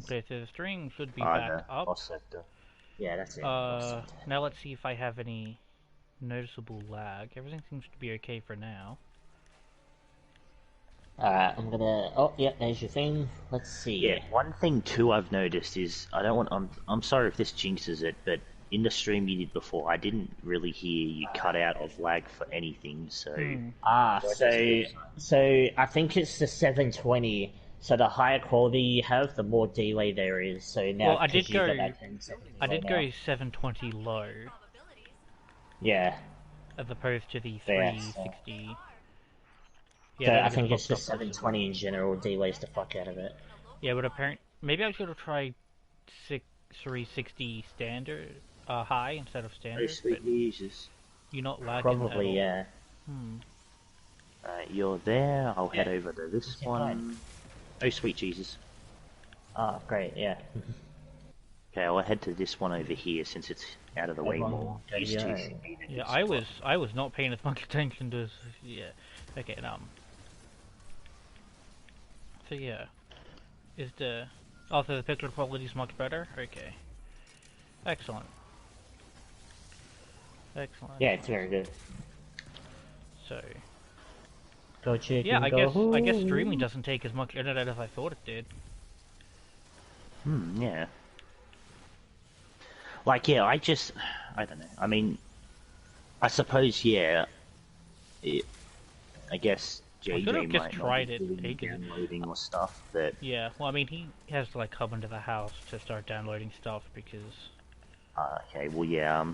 Okay, so the stream should be Ah, back the up. boss sector. Yeah, that's it. Boss sector. Now let's see if I have any noticeable lag. Everything seems to be okay for now. Alright, I'm gonna... Oh, yeah, there's your thing. Let's Yeah, see. one thing too I've noticed is I don't want. I'm sorry if this jinxes it, but in the stream you did before, I didn't really hear you cut out of lag for anything. So Ah, so I think it's the 720. So the higher quality you have, the more delay there is. So now, Well, I because did you go. got that 10-second I delay did now. go 720 low, Yeah, as opposed to the yeah. So, 360. so Yeah, I I think it's think it's locked the up as 720 well. in general delays the fuck out of it. Yeah, but apparently, maybe I should have tried 360 standard, high instead of oh standard, but sweet Jesus, you're not lagging at Probably, all. yeah. Hmm. you're there. I'll head Yeah. over to this It's fine. one. Oh sweet Jesus. Ah, great, yeah. Okay, I'll head to this one over here since it's out of the way Everyone more. go to Used your to own. should be in a Yeah, good spot. I was not paying as much attention to. Yeah. Okay. So yeah, is the also the picture quality is much better. Okay. Excellent. Excellent. Yeah, it's very good. So Go chicken, yeah, go I guess streaming doesn't take as much internet as I thought it did. Yeah. Like, yeah, I don't know. I mean, I suppose, yeah, I guess I could JJ have just might not be tried it. doing downloading or stuff, but, Yeah, well, I mean, he has to like come into the house to start downloading stuff because. okay, well, yeah,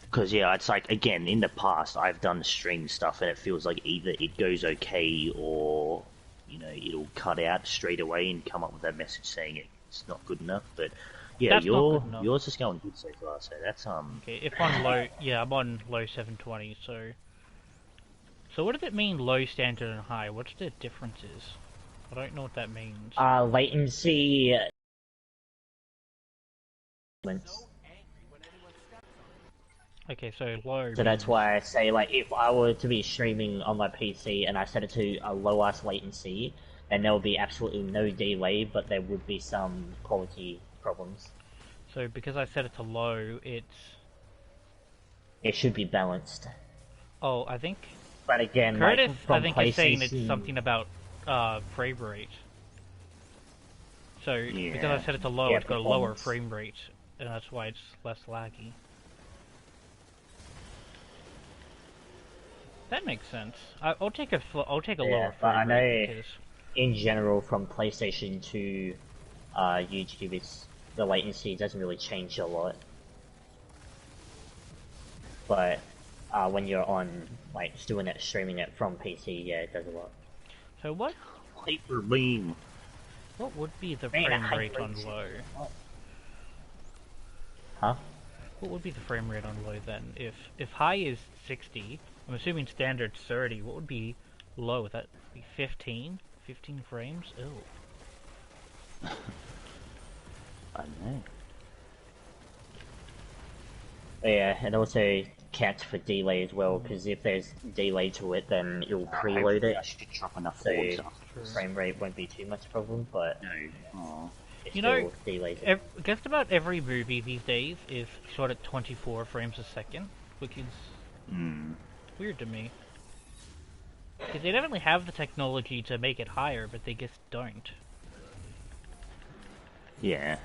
because, yeah, it's like, again, in the past, I've done stream stuff, and it feels like either it goes okay, or, you know, it'll cut out straight away and come up with a message saying it's not good enough, but, yeah, That's not good enough. yours is going good so far, so that's, Okay, if on low, yeah, I'm on low 720, so. So what does it mean low, standard, and high? What's the differences? I don't know what that means. Latency... Okay, so low. So that's why I say, like, if I were to be streaming on my PC and I set it to a lowest latency, then there would be absolutely no delay, but there would be some quality problems. So because I set it to low, it's. It should be balanced. Oh, I think But again, Curtis, like, from I think, PlayStation... is saying it's something about frame rate. So because I set it to low, Yeah, it's got a lower performance. frame rate, and that's why it's less laggy. That makes sense. I'll take a lower but I frame know rate because in general from PlayStation to YouTube, the latency doesn't really change a lot. But when you're on, like, doing it, streaming it from PC, yeah, it does a lot. so hyper beam. what would be the Man, frame I rate hate on latency. low? Huh? What would be the frame rate on low then? If high is 60, I'm assuming standard's 30. What would be low? Would that be 15? 15 frames? Ew. I don't know. But yeah, and also counts for delay as well, because if there's delay to it, then it'll preload it. I should drop enough So boards up. frame rate won't be too much problem, but No. Aw. it You still know, delays it. Just about every movie these days is shot at 24 frames a second, which is weird to me. Because they definitely have the technology to make it higher, but they just don't. Yeah.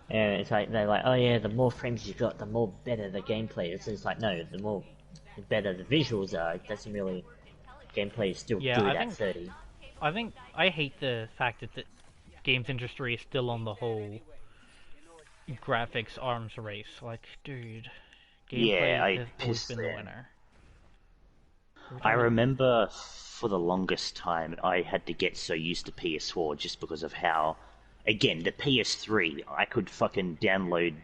And it's like, they're like, oh yeah, the more frames you got, the more better the gameplay is. It's like, no, the better the visuals are. It doesn't really... Gameplay is still Yeah, good I at think 30. I hate the fact that the games industry is still on the whole graphics arms race. Like, dude, gameplay Yeah, I has always pissed been the there. winner. I remember for the longest time I had to get so used to PS4 just because of how, again, the PS3, I could fucking download,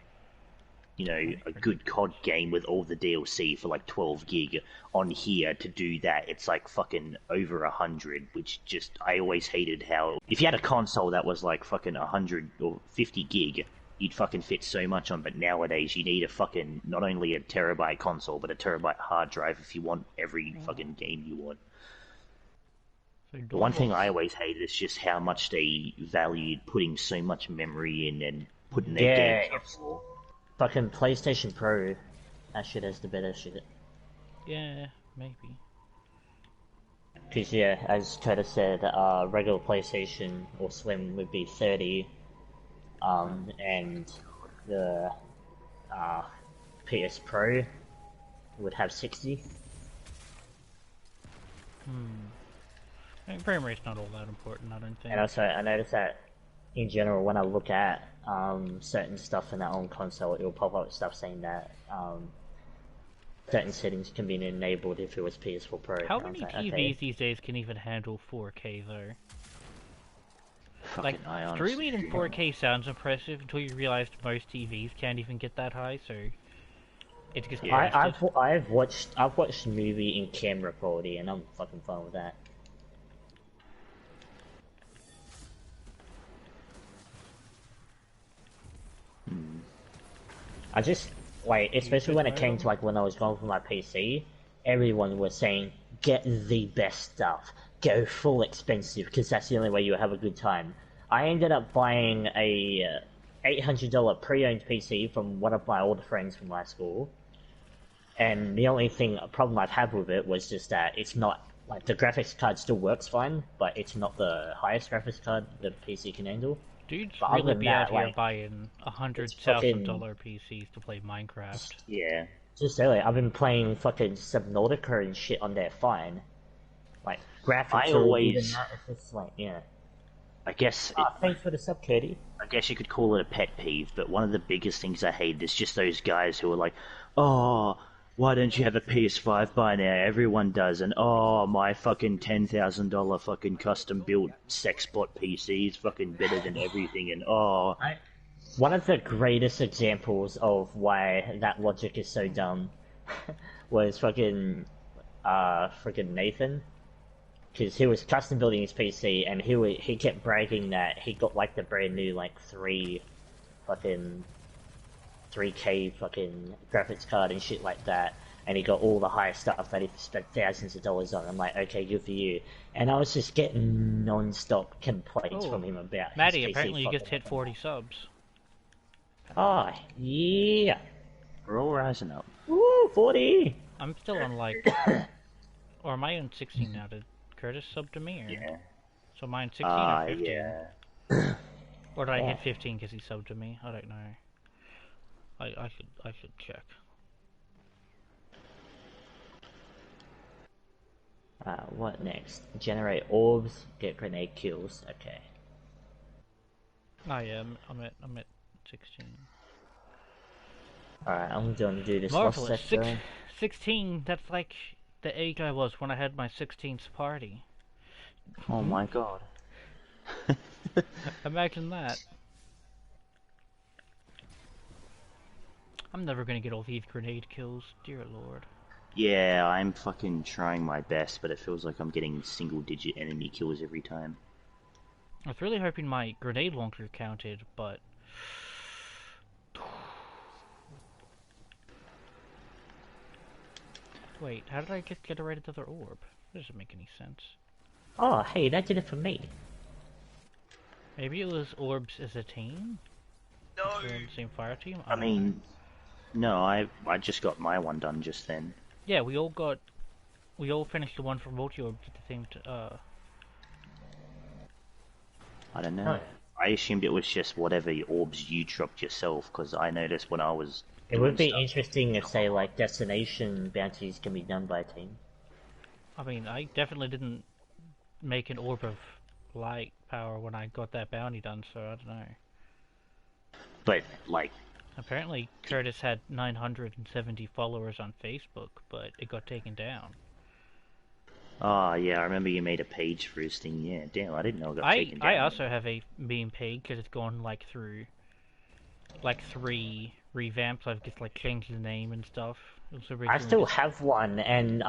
you know, a good COD game with all the DLC for like 12 gig. On here, to do that, it's like fucking over 100, which just, I always hated how, if you had a console that was like fucking 100 or 50 gig, you'd fucking fit so much on, but nowadays you need a fucking, not only a terabyte console, but a terabyte hard drive if you want every fucking game you want. So The one thing I always hated is just how much they valued putting so much memory in and putting their games up for. Fucking PlayStation Pro, that shit has the better shit. Yeah, maybe. Because yeah, as Curtis said, regular PlayStation or Slim would be 30, and the PS Pro would have 60. I mean, frame rate's not all that important, I don't think. And also, I noticed that in general, when I look at certain stuff in that on console, it will pop up stuff saying that certain settings can be enabled if it was PS4 Pro. How many TVs these days can even handle 4K though? Fucking Like, streaming in 4K sounds impressive until you realize most TVs can't even get that high, so it's just I've watched movie in camera quality, and I'm fucking fine with that. I just like, especially when it came to like when I was going for my PC, everyone was saying get the best stuff, go full expensive because that's the only way you have a good time. I ended up buying a $800 pre-owned PC from one of my older friends from high school, and the only problem I've had with it was just that it's not like the graphics card still works fine, but it's not the highest graphics card the PC can handle. Dude's but really be out here like, buying $100,000 PCs to play Minecraft. Yeah. Just earlier, I've been playing fucking Subnautica and shit on there fine. Like, graphics are even that, it's just like, yeah. I guess... thanks for the sub, Cody. I guess you could call it a pet peeve, but one of the biggest things I hate is just those guys who are like, oh, why don't you have a PS5 by now? Everyone does, and oh, my fucking $10,000 fucking custom-built sexbot PC is fucking better than everything, and oh... One of the greatest examples of why that logic is so dumb was fucking Nathan. Because he was custom building his PC, and he kept bragging that he got like the brand new like 3K fucking graphics card and shit like that, and he got all the high stuff that he spent thousands of dollars on. I'm like, okay, good for you. And I was just getting non-stop complaints from him about Maddie, his PC apparently you just hit 40 subs. Oh, yeah. We're all rising up. Woo, 40! I'm still on like... or am I on 16 now? Did Curtis sub to me? Or... Yeah. So mine's 16 or 15? Yeah. Or did I hit 15 because he subbed to me? I don't know. I should check. What next? Generate orbs, get grenade kills. Okay. Oh yeah, I'm at 16. Alright, I'm gonna do this Marvelous. last sector. 16, that's like the age I was when I had my 16th party. Oh my god. Imagine that. I'm never gonna get all these grenade kills, dear lord. Yeah, I'm fucking trying my best, but it feels like I'm getting single-digit enemy kills every time. I was really hoping my grenade launcher counted, but... Wait, how did I just generate another orb? That doesn't make any sense. Oh, hey, that did it for me. Maybe it was orbs as a team? No! We're on the same fire team? I mean... No, I just got my one done just then. Yeah, we all finished the one for multi-orbs at the same I don't know. Oh. I assumed it was just whatever orbs you dropped yourself, because I noticed when I was... It would be interesting if, say, like, destination bounties can be done by a team. I mean, I definitely didn't make an orb of light power when I got that bounty done, so I don't know. But, like... Apparently, Curtis had 970 followers on Facebook, but it got taken down. Oh, yeah, I remember you made a page for his thing, yeah. Damn, I didn't know it got taken down. I also have a meme page, because it's gone, like, through, like, 3 revamps. I've just, like, changed the name and stuff. I still have one, and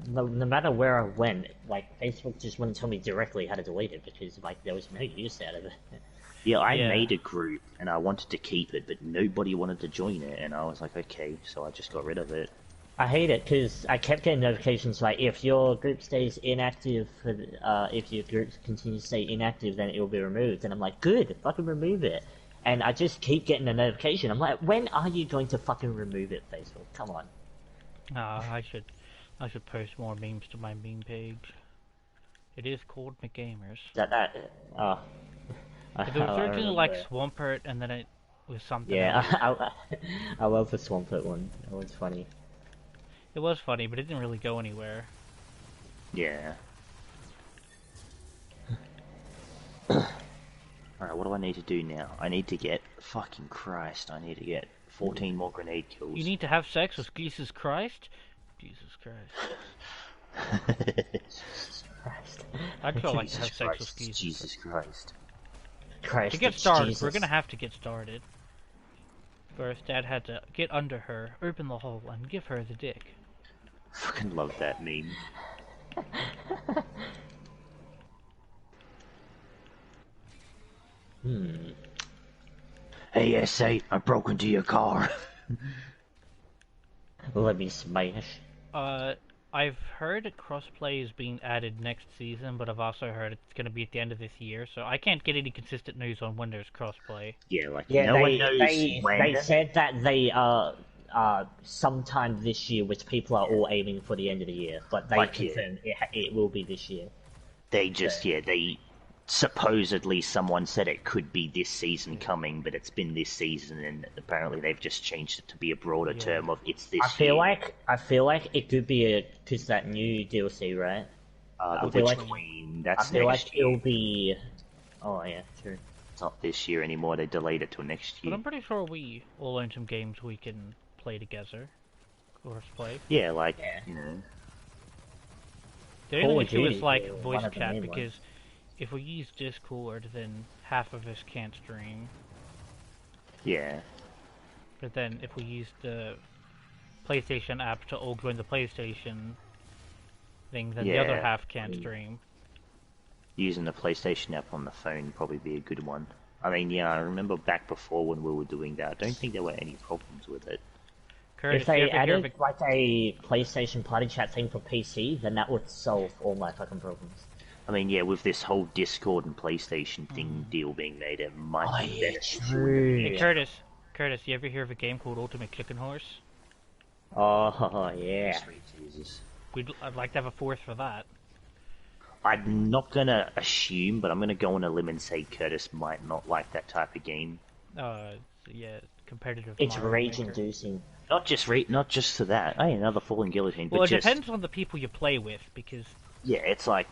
no matter where I went, like, Facebook just wouldn't tell me directly how to delete it, because, like, there was no use out of it. Yeah, I made a group, and I wanted to keep it, but nobody wanted to join it, and I was like, okay, so I just got rid of it. I hate it because I kept getting notifications like if your group stays inactive, if your group continues to stay inactive, then it will be removed. And I'm like, good, fucking remove it. And I just keep getting a notification. I'm like, when are you going to fucking remove it, Facebook? Come on. I should post more memes to my meme page. It is called McGamers. It was originally like Swampert, and then it was something else. I love the Swampert one. That was funny. It was funny, but it didn't really go anywhere. Yeah. Alright, what do I need to do now? I need to get... Fucking Christ, I need to get 14 more grenade kills. You need to have sex with Jesus Christ? Jesus Christ. Jesus Christ. I'd feel like to have sex with Jesus. Jesus Christ. To get started, we're gonna have to get started. First, Dad had to get under her, open the hole, and give her the dick. Fucking love that meme. Hey, SA, I broke into your car. Let me smash. I've heard crossplay is being added next season, but I've also heard it's going to be at the end of this year, so I can't get any consistent news on when there's crossplay. Yeah, like, yeah, no one knows when. They said that they sometime this year, which people are all aiming for the end of the year, but they confirmed it will be this year. They just, they supposedly someone said it could be this season coming, but it's been this season, and apparently they've just changed it to be a broader term of it's this year. I feel like it could be because that new DLC, right? The Witch Queen. That's I feel next like year. It'll be. Oh yeah, true. It's not this year anymore. They delayed it till next year. But I'm pretty sure we all own some games we can play together. Crossplay. Yeah, you know. The only issue is like voice chat because. If we use Discord, then half of us can't stream. Yeah. But then if we use the PlayStation app to all join the PlayStation thing, then the other half can't stream. Using the PlayStation app on the phone would probably be a good one. I mean, yeah, I remember back before when we were doing that. I don't think there were any problems with it. Curtis, if they added like a PlayStation party chat thing for PC, then that would solve all my fucking problems. I mean, yeah, with this whole Discord and PlayStation thing deal being made, it might be better. Hey, Curtis, you ever hear of a game called Ultimate Chicken Horse? Oh, yeah. Jesus. I'd like to have a fourth for that. I'm not gonna assume, but I'm gonna go on a limb and say Curtis might not like that type of game. Yeah, competitive. It's rage-inducing. Not just for that. Hey, another falling guillotine. Well, but it depends on the people you play with, because... Yeah, it's a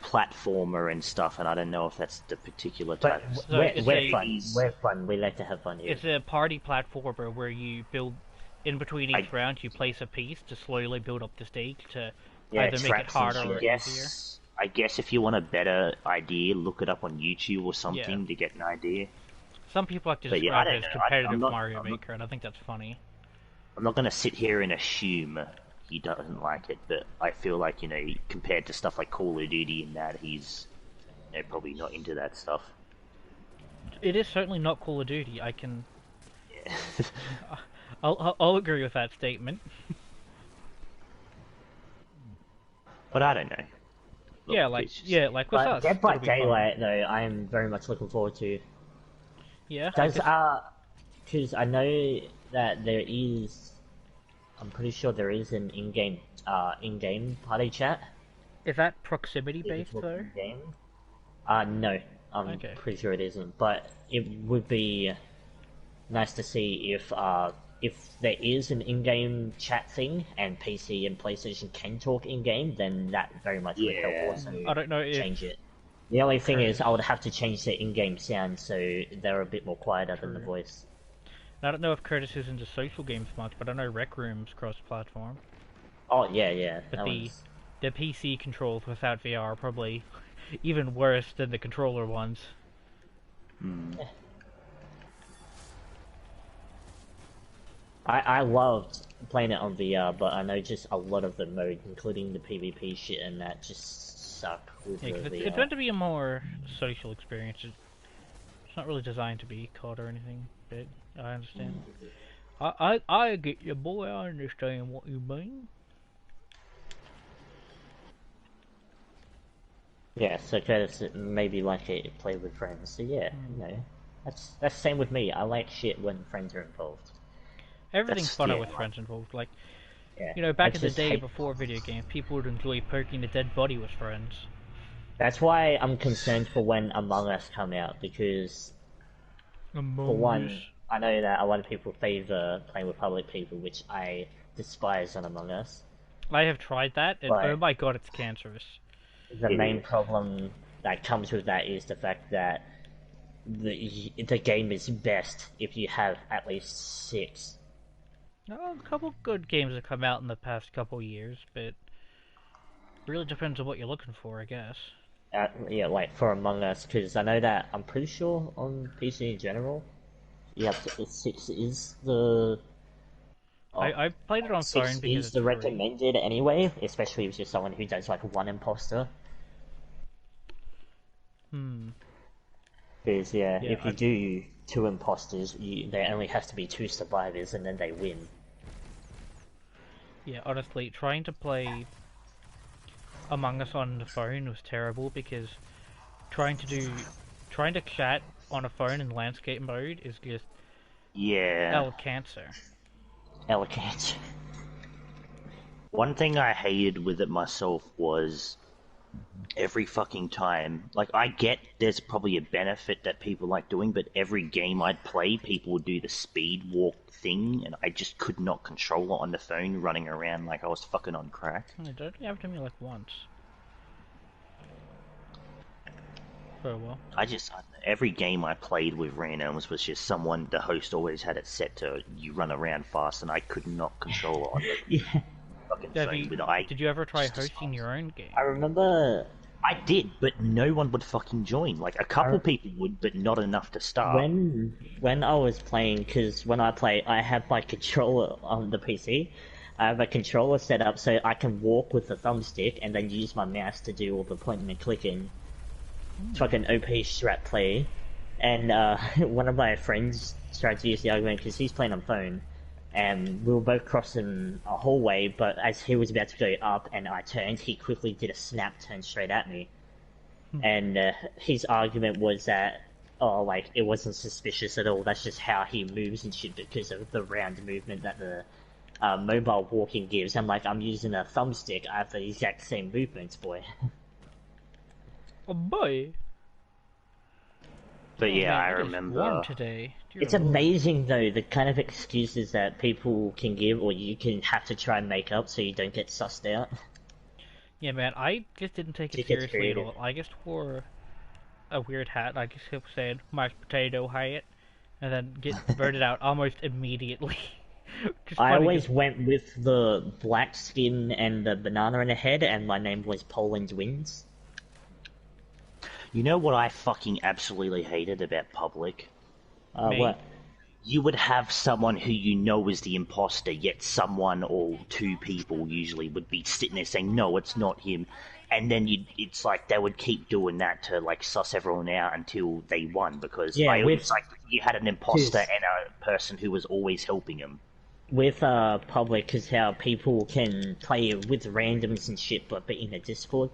platformer and stuff, and I don't know if that's the particular type. We're fun. We like to have fun here. It's a party platformer where you build, in between each round, you place a piece to slowly build up the stage to either make it harder or easier. I guess if you want a better idea, look it up on YouTube or something to get an idea. Some people like to describe it as competitive Mario Maker, and I think that's funny. I'm not going to sit here and assume he doesn't like it, but I feel like, compared to stuff like Call of Duty and that, he's probably not into that stuff. It is certainly not Call of Duty. I can... Yeah. I'll agree with that statement. But I don't know. Look, like with us. Dead by Daylight, though, I am very much looking forward to. Yeah. Because I know that there is... I'm pretty sure there is an in-game party chat. Is that proximity-based, though? No. I'm pretty sure it isn't. But it would be nice to see if there is an in-game chat thing, and PC and PlayStation can talk in-game, then that very much would help also I don't know change it. The only thing is I would have to change the in-game sound so they're a bit more quieter than the voice. I don't know if Curtis is into social games much, but I know Rec Room's cross-platform. Oh, yeah. But the PC controls without VR are probably even worse than the controller ones. Yeah. I loved playing it on VR, but I know just a lot of the modes, including the PvP shit and that, just suck with the VR. It's meant to be a more social experience. It's not really designed to be COD or anything, but I understand. I get you, boy. I understand what you mean. Yeah, so Curtis maybe like it play with friends. So yeah, that's same with me. I like shit when friends are involved. Everything's funner with friends involved. Like, back in the day before video games, people would enjoy poking a dead body with friends. That's why I'm concerned for when Among Us come out, because for one, I know that a lot of people favor playing with public people, which I despise on Among Us. I have tried that, and oh my god, it's cancerous. The main problem that comes with that is the fact that the game is best if you have at least 6. A couple good games have come out in the past couple years, but it really depends on what you're looking for, I guess. Yeah, like for Among Us, because I know that I'm pretty sure on PC in general, yeah, 6 is the. I played it on phone because it's the recommended anyway, especially if you're someone who does like one imposter. Because if you do 2 imposters, there only has to be 2 survivors, and then they win. Yeah, honestly, trying to play Among Us on the phone was terrible because trying to chat on a phone in landscape mode is just cancer. Cancer. One thing I hated with it myself was every fucking time, like, I get there's probably a benefit that people like doing, but every game I'd play, people would do the speed walk thing, and I just could not control it on the phone, running around like I was fucking on crack. It only happened to me like once. For a while. Every game I played with randoms was just someone, the host always had it set to you run around fast, and I could not control it on the fucking phone. Did you ever try hosting your own game? I remember. I did, but no one would fucking join. Like, a couple people would, but not enough to start. When I was playing, because when I play, I have my controller on the PC. I have a controller set up so I can walk with the thumbstick and then use my mouse to do all the pointing and clicking. It's like an OP strat play. And one of my friends tried to use the argument because he's playing on phone. And we were both crossing a hallway, but as he was about to go up and I turned, he quickly did a snap turn straight at me. And his argument was that, it wasn't suspicious at all, that's just how he moves and shit because of the round movement that the mobile walking gives. I'm like, I'm using a thumbstick, I have the exact same movements, boy. Oh boy! But yeah, I remember. Warm today. It's amazing though, the kind of excuses that people can give, or you can have to try and make up so you don't get sussed out. Yeah, man, I just didn't take it seriously at all. I just wore a weird hat. I just kept saying mashed potato hat, and then get voted out almost immediately. I always went with the black skin and the banana in the head, and my name was Poland Wins. You know what I fucking absolutely hated about public? What? You would have someone who you know is the imposter, yet someone or 2 people usually would be sitting there saying, no, it's not him. And then it's like they would keep doing that to like suss everyone out until they won, because it's like you had an imposter and a person who was always helping him. With public, is how people can play with randoms and shit, but in a Discord.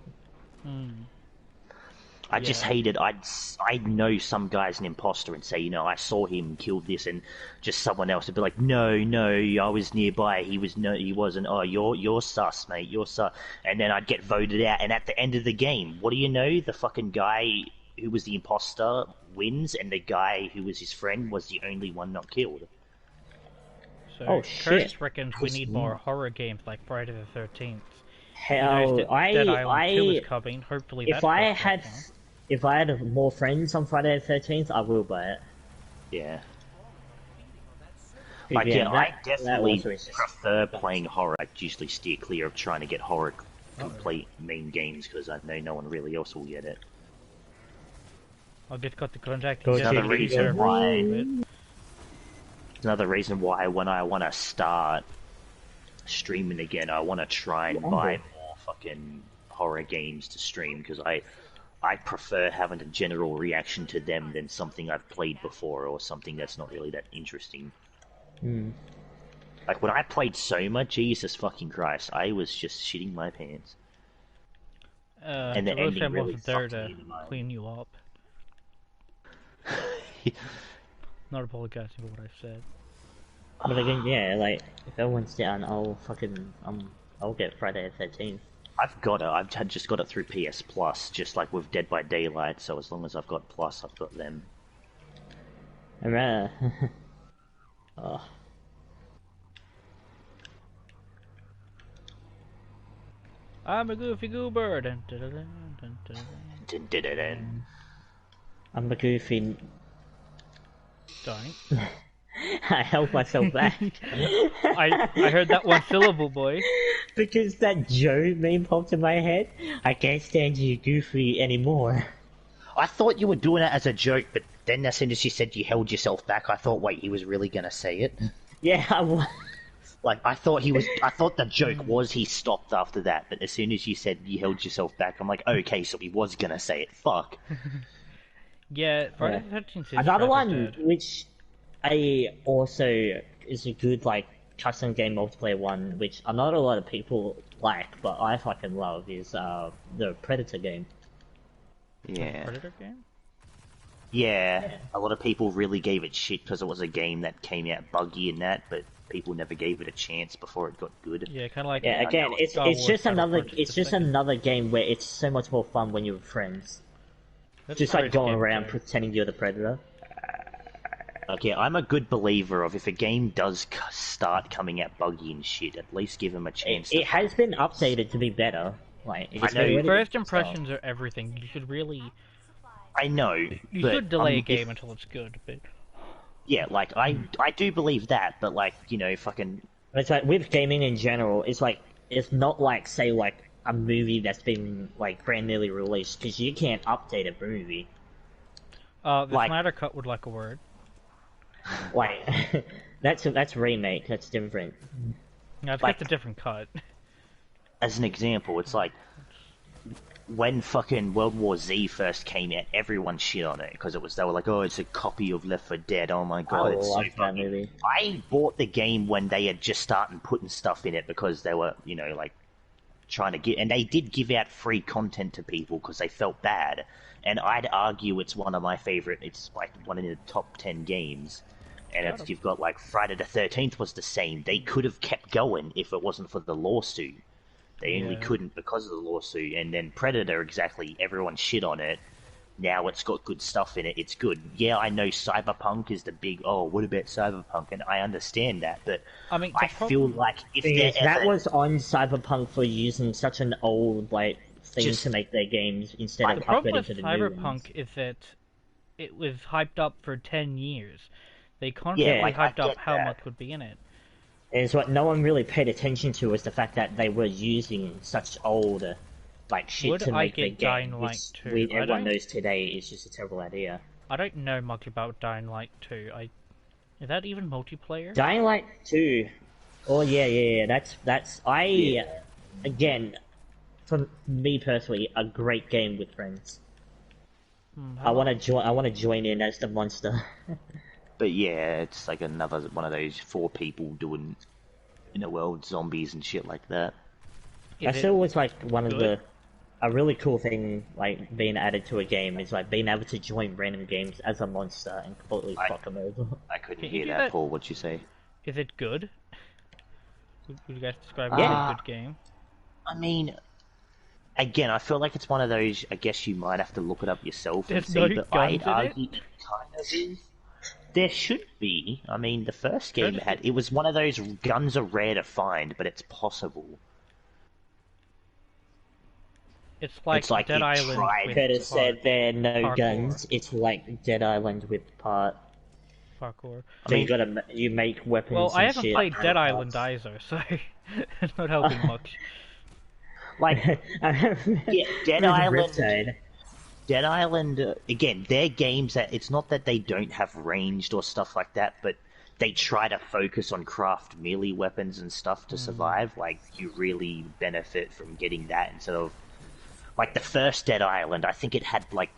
I just hated. I'd know some guy's an imposter and say, I saw him kill this, and just someone else would be like, no, I was nearby. He wasn't. Oh, you're sus, mate. You're sus. And then I'd get voted out. And at the end of the game, what do you know? The fucking guy who was the imposter wins, and the guy who was his friend was the only one not killed. So Curtis reckons we need more horror games like Friday the 13th. Hell, Dead Island 2 is coming. Hopefully, if I had more friends on Friday the 13th, I will buy it. Yeah. I definitely prefer playing horror. I usually steer clear of trying to get horror complete main games because I know no one really else will get it. I've just got the contact. Another reason why when I want to start streaming again, I want to try and buy more fucking horror games to stream, because I prefer having a general reaction to them than something I've played before or something that's not really that interesting. Like, when I played Soma, Jesus fucking Christ, I was just shitting my pants. And the ending really wasn't there fucked me to in the mind. clean you up. Not apologizing for what I said. But again, yeah, like, if everyone's down, I'll get Friday the 13th. I've got it. I've just got it through PS Plus, just like with Dead by Daylight, so as long as I've got Plus, I've got them. Alright. Oh. I'm a goofy goober. Dun, dun, dun, dun, dun, dun. Dun-dun-dun-dun. I'm a goofy. Dying. I held myself back. I heard that one syllable, boy. Because that Joe meme popped in my head. I can't stand you, Goofy, anymore. I thought you were doing it as a joke, but then as soon as you said you held yourself back, I thought, wait, he was really gonna say it? Yeah, I was. Like, I thought the joke was he stopped after that, but as soon as you said you held yourself back, I'm like, okay, so he was gonna say it, fuck. Yeah, Friday the 13th is Another one, dead. which I also is a good, like, custom game multiplayer one, which not a lot of people like, but I fucking love, is the Predator game. Yeah. Predator game? Yeah, a lot of people really gave it shit because it was a game that came out buggy and that, but people never gave it a chance before it got good. Yeah, kind of like. Yeah, again, it's just another game where it's so much more fun when you're with friends. That's Just a like great going game, around too. pretending you're the Predator. Okay, I'm a good believer of if a game does start coming out buggy and shit, at least give them a chance. It has been updated to be better. Like, it's I know. been ready First to impressions are everything. You should really. I know, You but should delay a game until it's good, but. Yeah, like I do believe that, but like, you know, fucking. It's like with gaming in general, it's like it's not like say like a movie that's been like brand newly released because you can't update a movie. The Like- Snyder Cut would like a word. Like that's remake. That's different. Yeah, it's Like- got a different cut. As an example, it's like when fucking World War Z first came out, everyone shit on it because they were like, oh, it's a copy of Left 4 Dead. Oh my god, I it's so love that fucking. movie. I bought the game when they had just started putting stuff in it because they were, you know, like trying to get, and they did give out free content to people because they felt bad. And I'd argue it's one of my favorite. It's like one of the top 10 games. And if you've got like Friday the 13th was the same. They could have kept going if it wasn't for the lawsuit. They only couldn't because of the lawsuit. And then Predator, exactly. Everyone shit on it. Now it's got good stuff in it. It's good. Yeah, I know Cyberpunk is the big. Oh, what about Cyberpunk? And I understand that, but I mean, I feel like if they're That ever, was on Cyberpunk for using such an old like thing Just- to make their games instead the of problem upgrading with to the new ones. Cyberpunk is that it was hyped up for 10 years. They Yeah, constantly like, I hyped up get how that. much would be in it. Is what no one really paid attention to was the fact that they were using such old like shit Would to I make the get game, Dying Light which 2? I everyone don't- knows today is just a terrible idea. I don't know much about Dying Light 2. Is that even multiplayer? Dying Light 2. Oh yeah. That's again, for me personally, a great game with friends. I want to join in as the monster. but yeah, it's like another one of those 4 people doing in the world zombies and shit like that. Is That's it- always like one of good? a really cool thing like being added to a game is like being able to join random games as a monster and completely fuck them over. I couldn't Can you hear do that, that? Paul. What'd you say? Is it good? Would you guys describe it as Yeah. a good game? I mean, again, I feel like it's one of those. I guess you might have to look it up yourself and There's see. no But guns I'd in argue it kind of is. There should be. I mean, the first game There's- had. It was one of those guns are rare to find, but it's possible. It's like, It's like Dead you Island tried- with Better said there are no Parkour. guns. It's like Dead Island with part. parkour. So you make weapons. Well, I and haven't shit played out Dead of Island parts. either, so it's not helping much. Like, yeah, Dead Island. Riptide. Dead Island, again, they're games that it's not that they don't have ranged or stuff like that, but they try to focus on craft melee weapons and stuff to survive. Like, you really benefit from getting that instead of. Like, the first Dead Island, I think it had, like,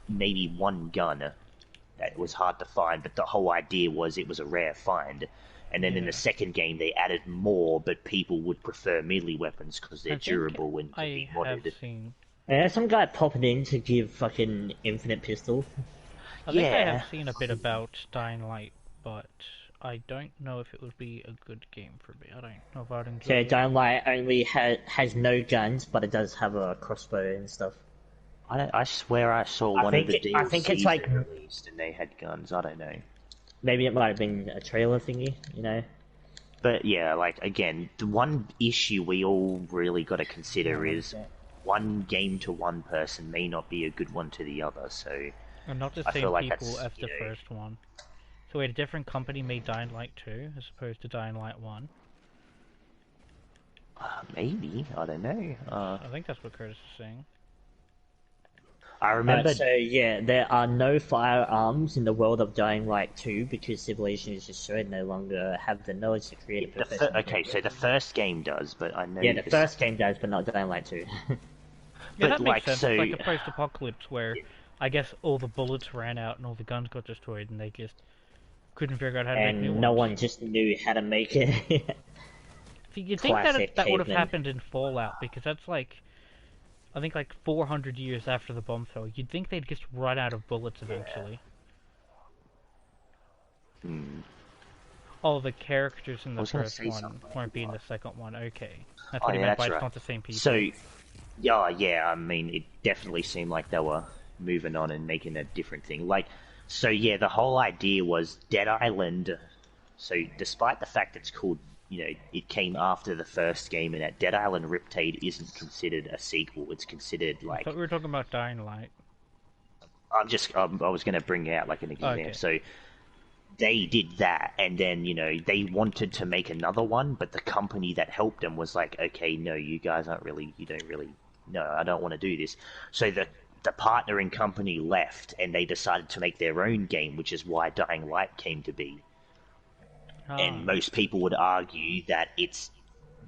maybe one gun. that was hard to find, but the whole idea was it was a rare find. And then in the second game, they added more, but people would prefer melee weapons because they're durable and can be modded. Yeah, some guy popping in to give fucking infinite pistol. I think I have seen a bit about Dying Light, but I don't know if it would be a good game for me. I don't know if I'd enjoy it. So Dying Light only has no guns, but it does have a crossbow and stuff. I swear I saw one of the DLCs I think it's like released and they had guns. I don't know. Maybe it might have been a trailer thingy, you know. But yeah, like again, the one issue we all really got to consider is one game to one person may not be a good one to the other. So and not the same people as the first one. So wait, a different company made Dying Light 2 as opposed to Dying Light 1? Maybe, I don't know. I think that's what Curtis is saying. I remember... so yeah, there are no firearms in the world of Dying Light 2 because Civilization is just so no longer have the knowledge to create a professional okay, so the first game does, but I know... Yeah, the first game does, but not Dying Light 2. Yeah, that makes sense. It's like a post-apocalypse where I guess all the bullets ran out and all the guns got destroyed and they just couldn't figure out how to make new ones. And no one just knew how to make it. See, you'd think that would have happened in Fallout, because that's like, I think like 400 years after the bomb fell. You'd think they'd just run out of bullets eventually. Oh, the characters in the first one won't be in the second one. Okay, that's what he meant by it's not the same people. So, yeah, I mean, it definitely seemed like they were moving on and making a different thing. Like, so yeah, the whole idea was Dead Island. So, despite the fact it's called, you know, it came after the first game, and that Dead Island Riptide isn't considered a sequel. It's considered like. I thought we were talking about Dying Light. I was going to bring out like an example. Okay. So they did that, and then they wanted to make another one, but the company that helped them was like, okay, no, you guys don't really, no, I don't want to do this. So the partnering company left, and they decided to make their own game, which is why Dying Light came to be. And most people would argue that it's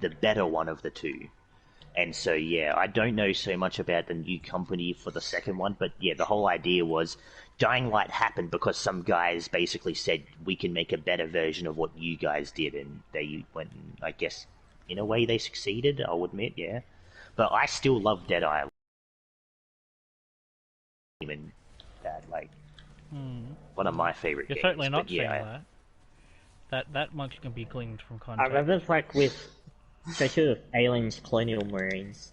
the better one of the two. And so, yeah, I don't know so much about the new company for the second one, but yeah, the whole idea was Dying Light happened because some guys basically said, we can make a better version of what you guys did, and they went, I guess, in a way they succeeded, I'll admit, yeah. But I still love Dead Island. And that, like, one of my favorite games. You're certainly not saying that. That much can be gleaned from context. I remember, like, especially with Aliens Colonial Marines,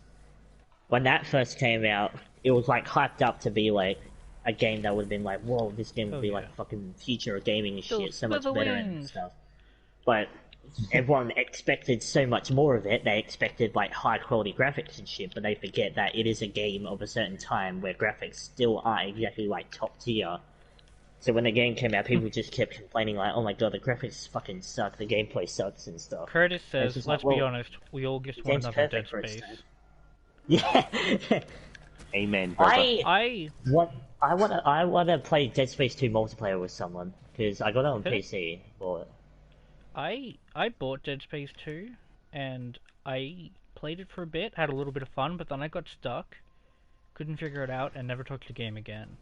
when that first came out, it was, like, hyped up to be, like, a game that would have been like, whoa, this game would be, like, fucking future of gaming and shit, so much better and stuff. But everyone expected so much more of it. They expected, like, high-quality graphics and shit, but they forget that it is a game of a certain time where graphics still aren't exactly, like, top tier. So when the game came out, people just kept complaining, like, oh my god, the graphics fucking suck, the gameplay sucks and stuff. Curtis says, let's be honest, we all just want another Dead Space. Yeah. Amen, brother. I want to play Dead Space 2 multiplayer with someone, because I got it on PC. Bought it. I bought Dead Space 2, and I played it for a bit, had a little bit of fun, but then I got stuck, couldn't figure it out, and never touched the game again.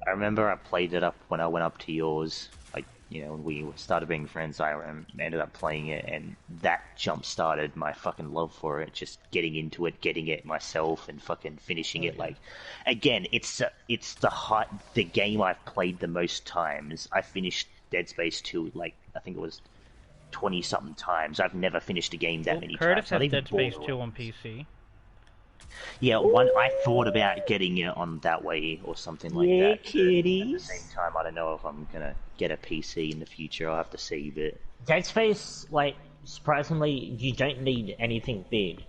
I remember I played it up when I went up to yours, like, when we started being friends, I ended up playing it, and that jump-started my fucking love for it, just getting into it, getting it myself, and fucking finishing it, like, again, it's the game I've played the most times. I finished Dead Space 2, like, I think it was 20-something times. I've never finished a game that many Curtis times. Curtis has Dead Space 2 on PC. Yeah, I thought about getting it on that way or something like that. Kitties. At the same time, I don't know if I'm gonna get a PC in the future. I'll have to see, but Dead Space, like, surprisingly, you don't need anything big.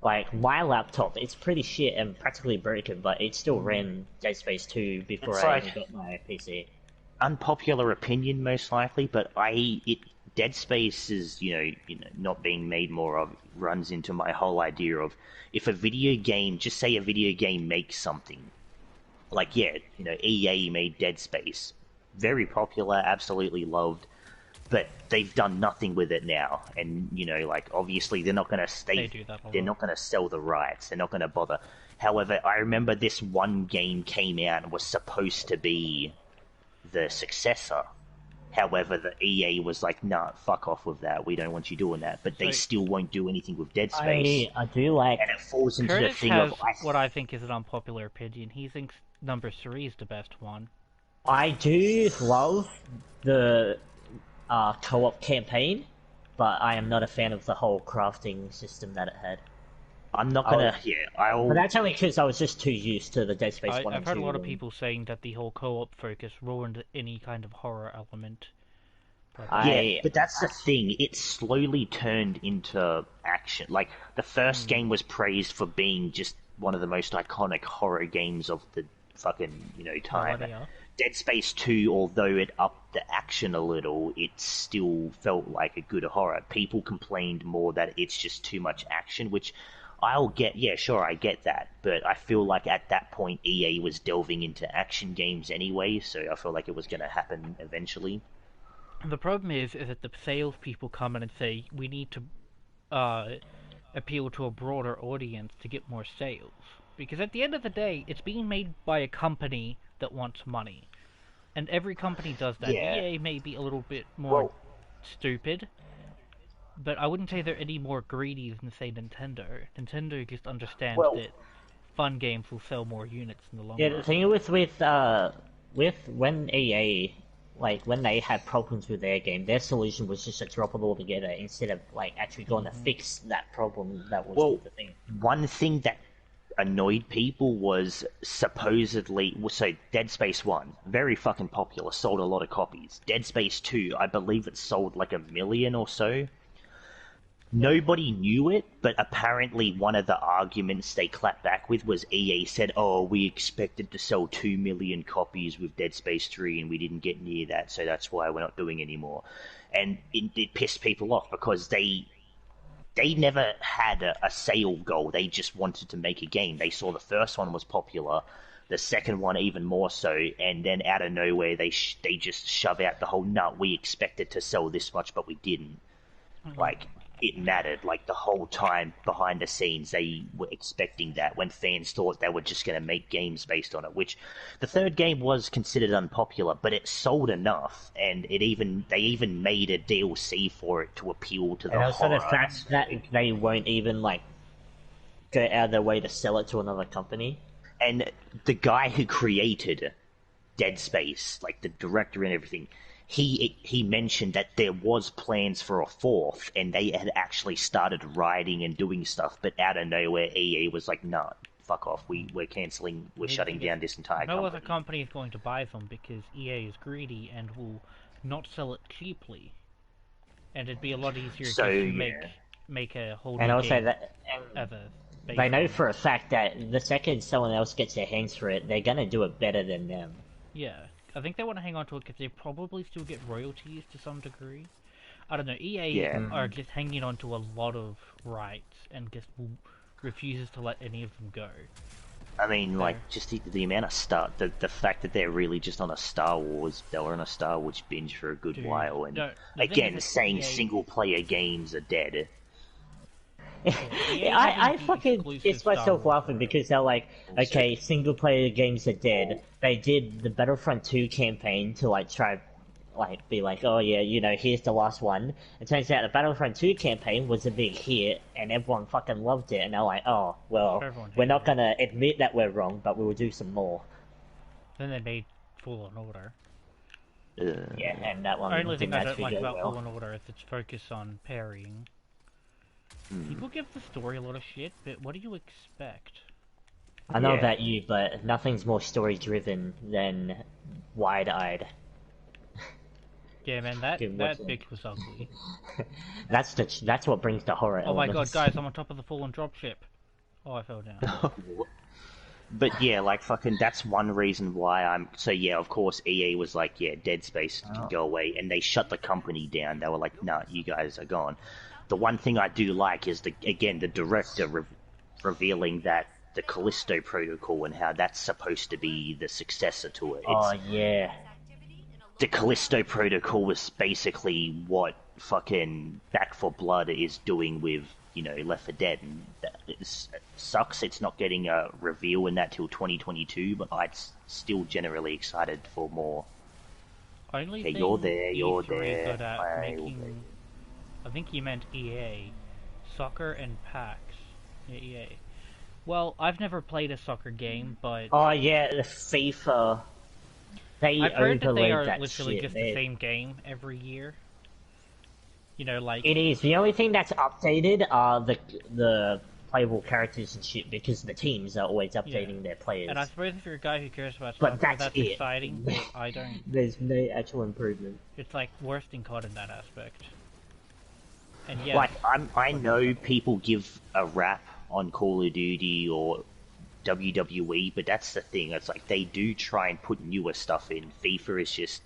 Like, my laptop, it's pretty shit and practically broken, but it still ran Dead Space 2 before I even got my PC. Unpopular opinion, most likely, but Dead Space is, not being made more of, runs into my whole idea of, if a video game, just say a video game makes something, like, EA made Dead Space, very popular, absolutely loved, but they've done nothing with it now, and, like, obviously they're not going to they're not going to sell the rights, they're not going to bother. However, I remember this one game came out and was supposed to be the successor. However, the EA was like, nah, fuck off with that. We don't want you doing that. But they still won't do anything with Dead Space. I do like... And it falls into Curtis the thing has of... what I think is an unpopular opinion. He thinks number 3 is the best one. I do love the co-op campaign, but I am not a fan of the whole crafting system that it had. I'm not gonna... But that's only because I was just too used to the Dead Space 1 and 2. I've heard a lot of people saying that the whole co-op focus ruined any kind of horror element. But that's the thing. It slowly turned into action. Like, the first game was praised for being just one of the most iconic horror games of the fucking, time. Dead Space 2, although it upped the action a little, it still felt like a good horror. People complained more that it's just too much action, which I'll get. Yeah, sure, I get that. But I feel like at that point, EA was delving into action games anyway, so I feel like it was going to happen eventually. The problem is that the salespeople come in and say, we need to appeal to a broader audience to get more sales. Because at the end of the day, it's being made by a company that wants money. And every company does that. Yeah. EA may be a little bit more stupid, but I wouldn't say they're any more greedy than, say, Nintendo. Nintendo just understands that fun games will sell more units in the long run. Yeah, the thing with when EA, like, when they had problems with their game, their solution was just to drop it all together instead of, like, actually going to fix that problem that was the thing. One thing that annoyed people was supposedly... So, Dead Space 1, very fucking popular, sold a lot of copies. Dead Space 2, I believe it sold like 1 million or so. Nobody knew it, but apparently one of the arguments they clapped back with was EA said, oh, we expected to sell 2 million copies with Dead Space 3 and we didn't get near that, so that's why we're not doing anymore. And it pissed people off because they never had a sale goal. They just wanted to make a game. They saw the first one was popular, the second one even more so, and then out of nowhere they just shove out the whole, no, we expected to sell this much, but we didn't. Like, it mattered. Like, the whole time behind the scenes they were expecting that when fans thought they were just going to make games based on it, which the third game was considered unpopular, but it sold enough, and they even made a DLC for it to appeal to the horror. And also the fact that they won't even, like, go out of their way to sell it to another company. And the guy who created Dead Space, like the director and everything, he mentioned that there was plans for a fourth, and they had actually started writing and doing stuff, but out of nowhere, EA was like, nah, fuck off, we're cancelling, we're shutting down this entire company. No other company is going to buy them because EA is greedy and will not sell it cheaply. And it'd be a lot easier to make a whole new and also game that they know for a fact that the second someone else gets their hands for it, they're gonna do it better than them. Yeah. I think they want to hang on to it because they probably still get royalties to some degree. I don't know, EA are just hanging on to a lot of rights and just refuses to let any of them go. I mean, like, just the amount of the fact that they're really just on a Star Wars, they were on a Star Wars binge for a good while, and again, saying single-player games are dead. I fucking piss myself laughing because they're like, okay, single player games are dead. They did the Battlefront 2 campaign to like try, like be like, oh yeah, here's the last one. It turns out the Battlefront 2 campaign was a big hit and everyone fucking loved it. And they're like, oh well, we're not gonna admit that we're wrong, but we will do some more. Then they made Fallen Order. Yeah, and that one. The only thing I don't like about well. Fallen Order is its focus on parrying. People give the story a lot of shit, but what do you expect? I know about you, but nothing's more story-driven than Wide-Eyed. Yeah, man, that bitch was ugly. That's what brings the horror Oh my elements. god, guys, I'm on top of the fallen dropship. Oh, I fell down. But yeah, like fucking, that's one reason why so yeah, of course EA was like, yeah, Dead Space can go away, and they shut the company down. They were like, nah, you guys are gone. The one thing I do like is, the director revealing that the Callisto Protocol and how that's supposed to be the successor to it. Yeah. The Callisto Protocol was basically what fucking Back 4 Blood is doing with, Left 4 Dead. And sucks it's not getting a reveal in that till 2022, but I'm still generally excited for more. Only Okay, thing you're there, you're E3 there. good at making, I think you meant EA, soccer and PAX. Yeah, EA. Well, I've never played a soccer game, but Oh yeah, the FIFA. They I've heard that they overlaid are that literally shit. just the same game every year. You know, like It is. The only thing that's updated are the playable characters and shit, because the teams are always updating their players. And I suppose if you're a guy who cares about But soccer, that's that's it. exciting, but I don't. There's no actual improvement. It's like worse than COD in that aspect. And yeah, Like, I know people give a rap on Call of Duty or WWE, but that's the thing. It's like they do try and put newer stuff in. FIFA is just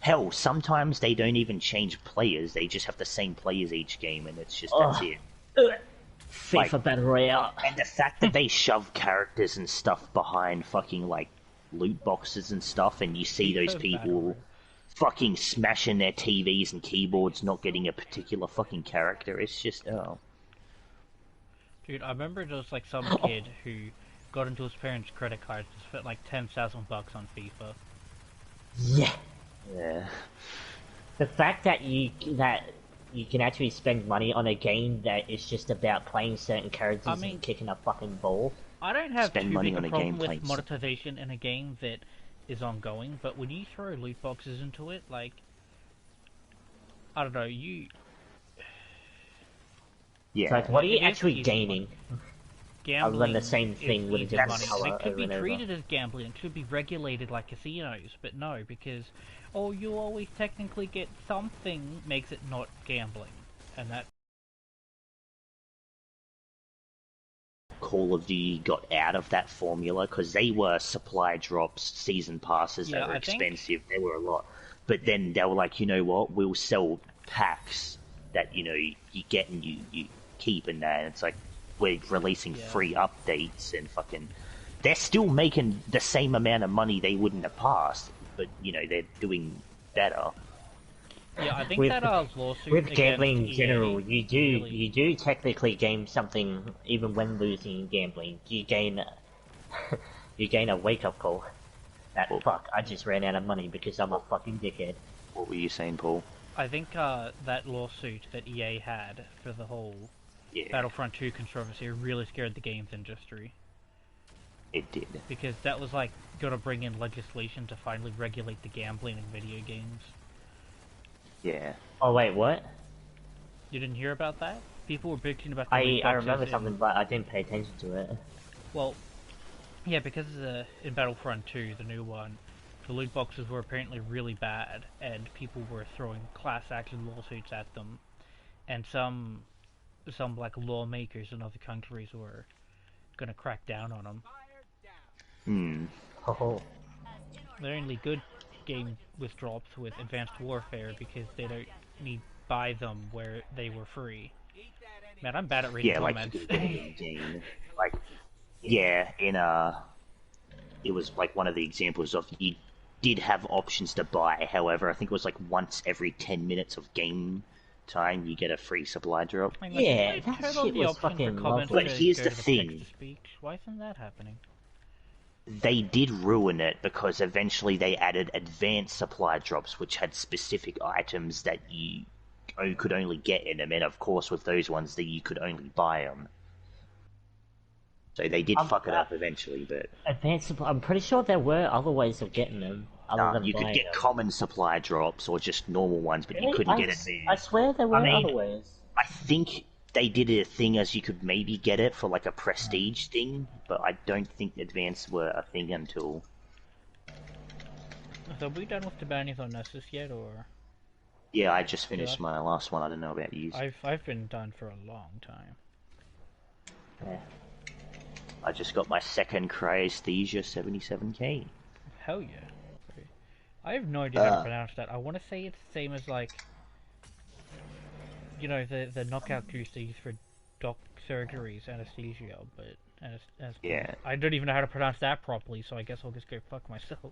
hell. Sometimes they don't even change players; they just have the same players each game, and it's just that's it. FIFA Battle Royale. And the fact that they shove characters and stuff behind fucking like loot boxes and stuff, and you see those people fucking smashing their TVs and keyboards, not getting a particular fucking character. It's just Dude, I remember there was like some kid who got into his parents' credit cards and spent like $10,000 on FIFA. Yeah. The fact that you can actually spend money on a game that is just about playing certain characters and kicking a fucking ball. I don't have Spend too money big on a a problem game with playing monetization in a game that is ongoing, but when you throw loot boxes into it, like, I don't know, you... Yeah. It's like, what are you actually gaining? Gambling Other than the same thing with a different money. color And it could over be and over. treated as gambling, it should be regulated like casinos, but no, because, oh, you always technically get something makes it not gambling. And that... Call of Duty got out of that formula because they were supply drops, season passes that were expensive. They were a lot, but then they were like, you know what? We'll sell packs that you get and you keep, and that. And it's like we're releasing free updates and fucking. They're still making the same amount of money they would in the past, but they're doing better. Yeah, I think that lawsuit with gambling in EA general, you do technically gain something even when losing in gambling. You gain a wake up call. That fuck, I just ran out of money because I'm a fucking dickhead. What were you saying, Paul? I think that lawsuit that EA had for the whole Battlefront 2 controversy really scared the games industry. It did. Because that was like gonna bring in legislation to finally regulate the gambling in video games. Yeah. Oh wait, what? You didn't hear about that? People were bitching about the I remember something, but I didn't pay attention to it. Well, yeah, because in Battlefront 2, the new one, the loot boxes were apparently really bad, and people were throwing class action lawsuits at them, and some like lawmakers in other countries were gonna crack down on them. Oh. They're only good game with drops with Advanced Warfare because they don't need buy them where they were free. Man, I'm bad at reading comments. Like, it was like one of the examples of you did have options to buy. However, I think it was like once every 10 minutes of game time you get a free supply drop. I mean, yeah, that shit was fucking lovely. But here's the thing. Why isn't that happening? They did ruin it because eventually they added advanced supply drops, which had specific items that you could only get in them, and of course with those ones that you could only buy them. So they did fuck it up eventually, but... Advanced supply, I'm pretty sure there were other ways of getting them. You could get common supply drops or just normal ones, but you couldn't get advanced. I swear there were other ways. I think they did a thing as you could maybe get it for like a prestige thing, but I don't think advanced were a thing until... So are we done with the bounties on Nessus yet, or...? Yeah, I just finished my last one. I don't know about you. I've been done for a long time. Yeah. I just got my second Cryesthesia 77k. Hell yeah. I have no idea how to pronounce that. I want to say it's the same as like... the knockout juice used for doc surgeries, anesthesia, but... Yeah. I don't even know how to pronounce that properly, so I guess I'll just go fuck myself.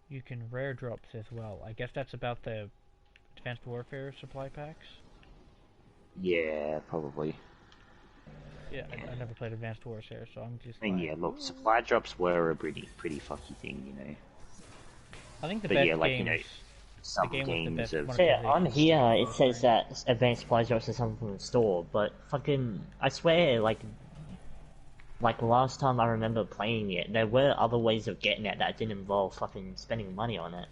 You can rare drops as well. I guess that's about the Advanced Warfare supply packs? Yeah, probably. Yeah, I never played Advanced Warfare, so I'm just And like... yeah, look, supply drops were a pretty fucky thing, you know. I think the But best yeah, like, you know, games... The some game with the games best of... So yeah, on monetization is here Advanced it says Warfare. that advanced supply drops are something from the store, but fucking, I swear, like last time I remember playing it, there were other ways of getting it that didn't involve fucking spending money on it.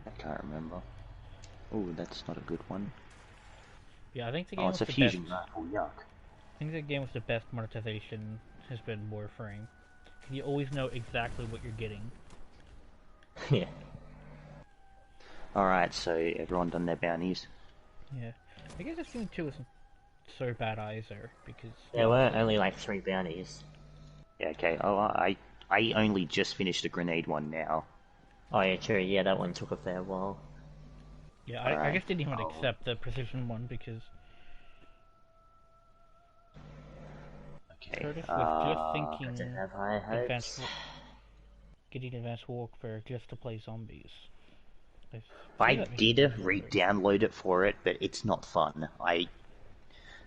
I can't remember. Oh, that's not a good one. Yeah, I think the Oh, game it's with a the best... fusion rifle, yuck. I think the game with the best monetization has been Warframe. You always know exactly what you're getting. Yeah. Alright, so everyone done their bounties? Yeah. I guess Destiny 2 isn't so bad either, because... There were only like 3 bounties. Yeah, okay. Oh, I only just finished the grenade one now. Oh yeah, true, yeah, that one took a fair while. Yeah, I Alright. guess didn't even accept the precision one, because... Okay, Curtis was just I thinking don't have high hopes. getting Advanced Warfare just to play zombies. I did re-download it for it, but it's not fun.